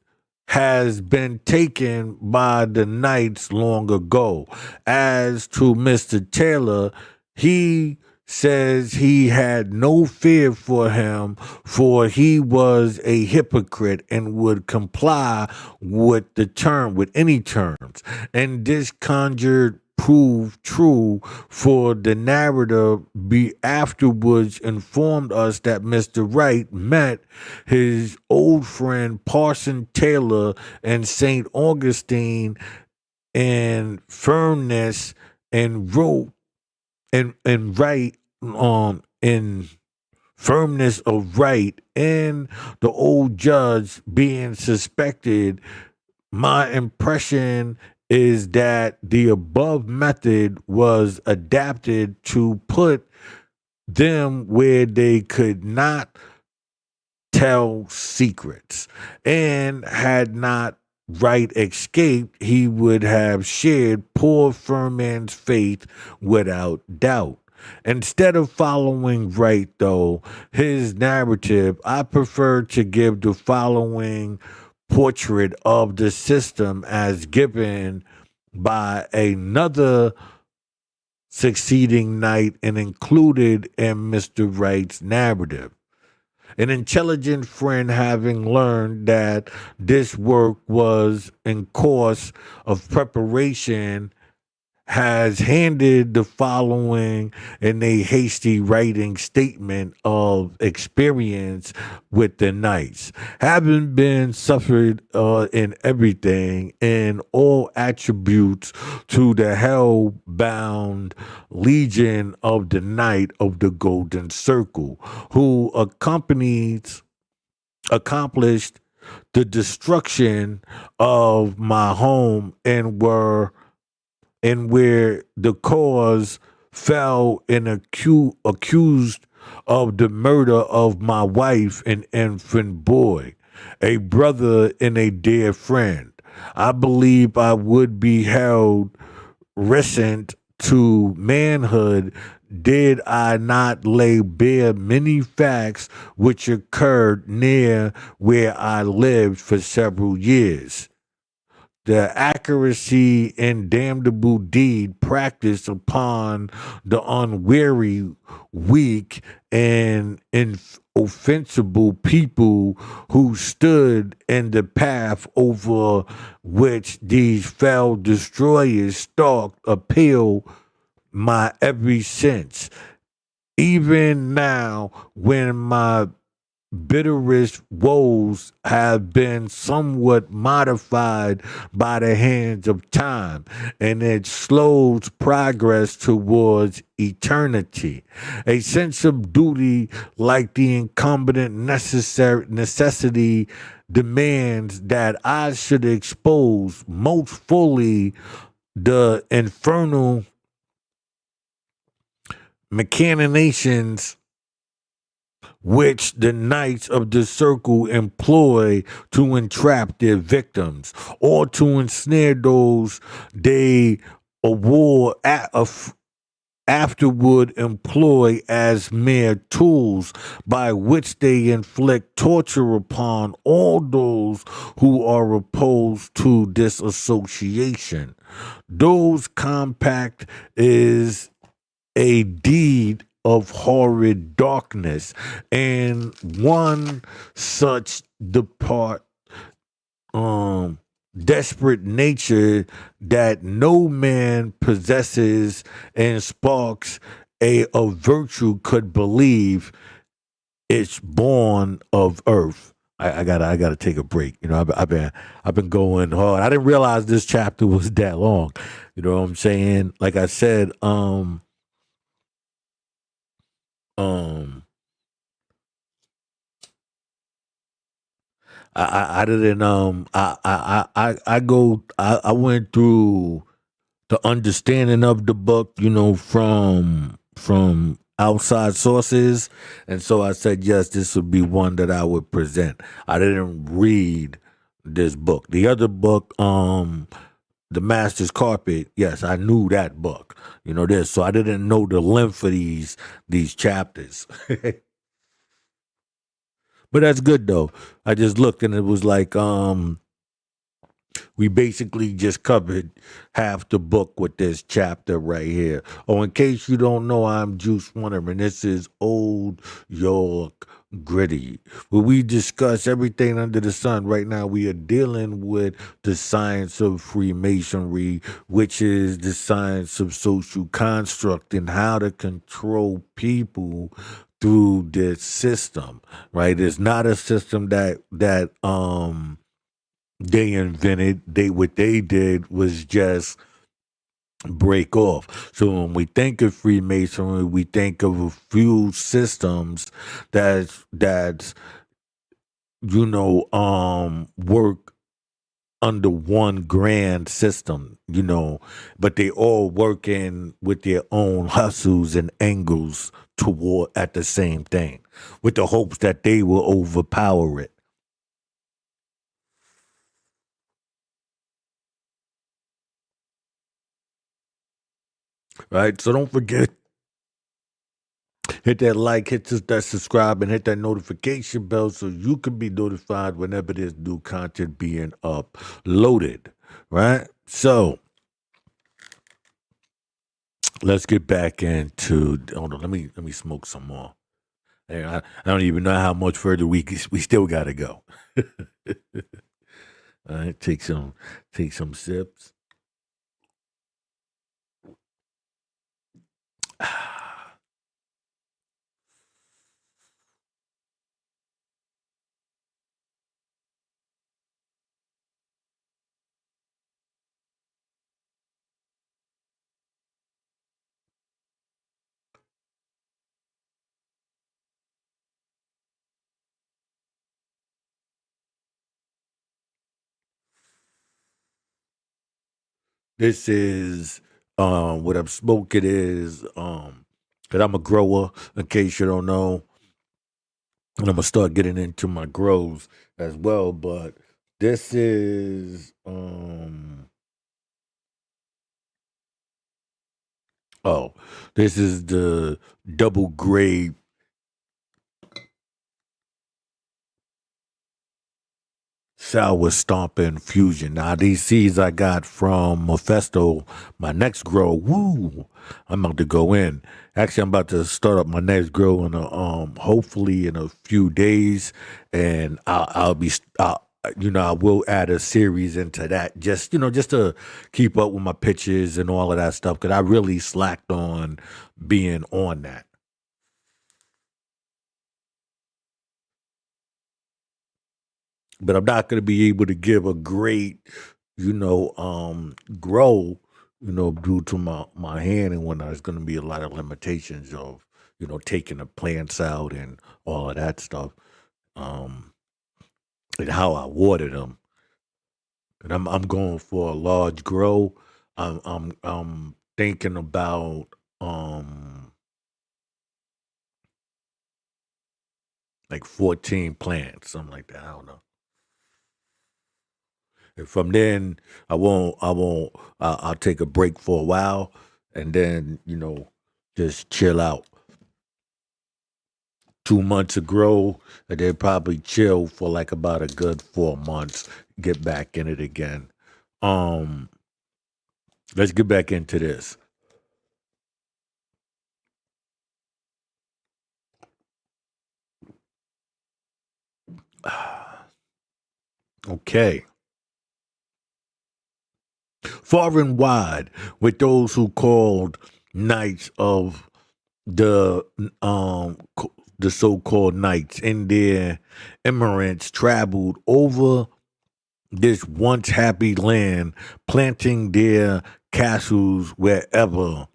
has been taken by the knights long ago. As to Mr. Taylor, he says he had no fear for him, for he was a hypocrite and would comply with any terms. And this conjured proved true, for the narrator be afterwards informed us that Mr. Wright met his old friend Parson Taylor and St. Augustine in Furness, and wrote and write in firmness of right, and the old judge being suspected. My impression is that the above method was adapted to put them where they could not tell secrets, and had not Wright escaped, he would have shared poor Furman's fate without doubt. Instead of following Wright, though, his narrative, I prefer to give the following portrait of the system as given by another succeeding knight and included in Mr. Wright's narrative. An intelligent friend, having learned that this work was in course of preparation, has handed the following in a hasty writing statement of experience with the knights. Having been suffered in everything, in all attributes, to the hell-bound legion of the Knight of the Golden Circle, who accomplished the destruction of my home, and where the cause fell and accused of the murder of my wife and infant boy, a brother and a dear friend. I believe I would be held recent to manhood did I not lay bare many facts which occurred near where I lived for several years. The accuracy and damnable deed practiced upon the unwary, weak, and offensible people who stood in the path over which these fell destroyers stalked appeal my every sense. Even now, when my bitterest woes have been somewhat modified by the hands of time, and it slows progress towards eternity. A sense of duty, like the incumbent necessity, demands that I should expose most fully the infernal machinations which the knights of the circle employ to entrap their victims, or to ensnare those they afterward employ as mere tools by which they inflict torture upon all those who are opposed to this association. Those compact is a deed of horrid darkness, and one such depart um desperate nature that no man possesses and sparks of virtue could believe it's born of earth. I gotta take a break. I've been going hard. I didn't realize this chapter was that long. You know what I'm saying? Like I said, um I didn't I went through the understanding of the book, from outside sources, and so I said yes, this would be one that I would present. I didn't read this book. The other book, The Master's Carpet, yes, I knew that book. This, so I didn't know the length of these chapters. But that's good though. I just looked and it was like we basically just covered half the book with this chapter right here. Oh, in case you don't know, I'm Juice Wonder, and this is Old York Gritty, where we discuss everything under the sun. Right now, we are dealing with the science of Freemasonry, which is the science of social construct and how to control people through this system. Right? It's not a system that they invented. What they did was just break off. So when we think of Freemasonry, we think of a few systems that's work under one grand system, but they all working with their own hustles and angles toward at the same thing, with the hopes that they will overpower it. Right? So don't forget, hit that like, that subscribe, and hit that notification bell so you can be notified whenever there's new content being uploaded. Right? So let's get back into. Hold on, let me smoke some more. Hey, I don't even know how much further we still got to go. All right, take some sips. This is what I'm smoking is because I'm a grower. In case you don't know, and I'm gonna start getting into my grows as well. But this is oh, this is the double grade sour stomping fusion. Now these seeds I got from Mephisto, my next grow. Woo! I'm about to go in. Actually, I'm about to start up my next grow in hopefully in a few days, and I'll be I will add a series into that, just to keep up with my pictures and all of that stuff, because I really slacked on being on that. But I'm not going to be able to give a great, grow, due to my hand and whatnot. There's going to be a lot of limitations of, taking the plants out and all of that stuff, um, and how I water them. And I'm going for a large grow. I'm thinking about like 14 plants, something like that. I don't know. And from then, I'll take a break for a while, and then just chill out. 2 months to grow, and they probably chill for like about a good 4 months, get back in it again. Um, let's get back into this. Okay. Far and wide with those who called knights of the the so-called knights in their immigrants traveled over this once happy land, planting their castles wherever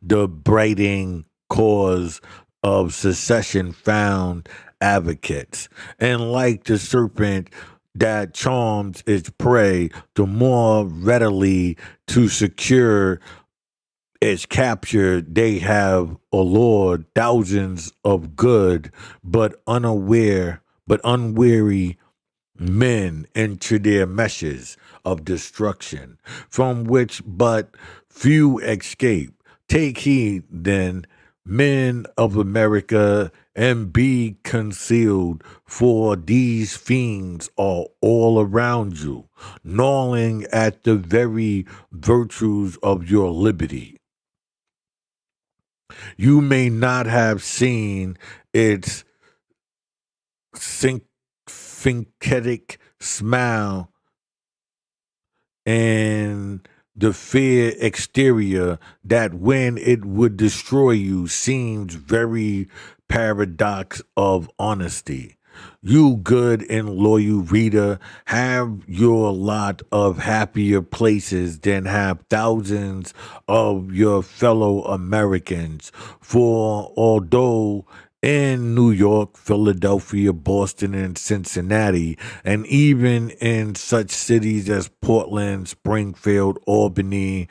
the brighting cause of secession found advocates. And like the serpent that charms its prey, the more readily to secure its capture, they have allured thousands of good but unwary men into their meshes of destruction, from which but few escape. Take heed, then, men of America, and be concealed, for these fiends are all around you, gnawing at the very virtues of your liberty. You may not have seen its synthetic smile and the fear exterior that when it would destroy you seems very paradox of honesty. You good and loyal reader have your lot of happier places than have thousands of your fellow Americans. For although in New York, Philadelphia, Boston, and Cincinnati, and even in such cities as Portland, Springfield, Albany,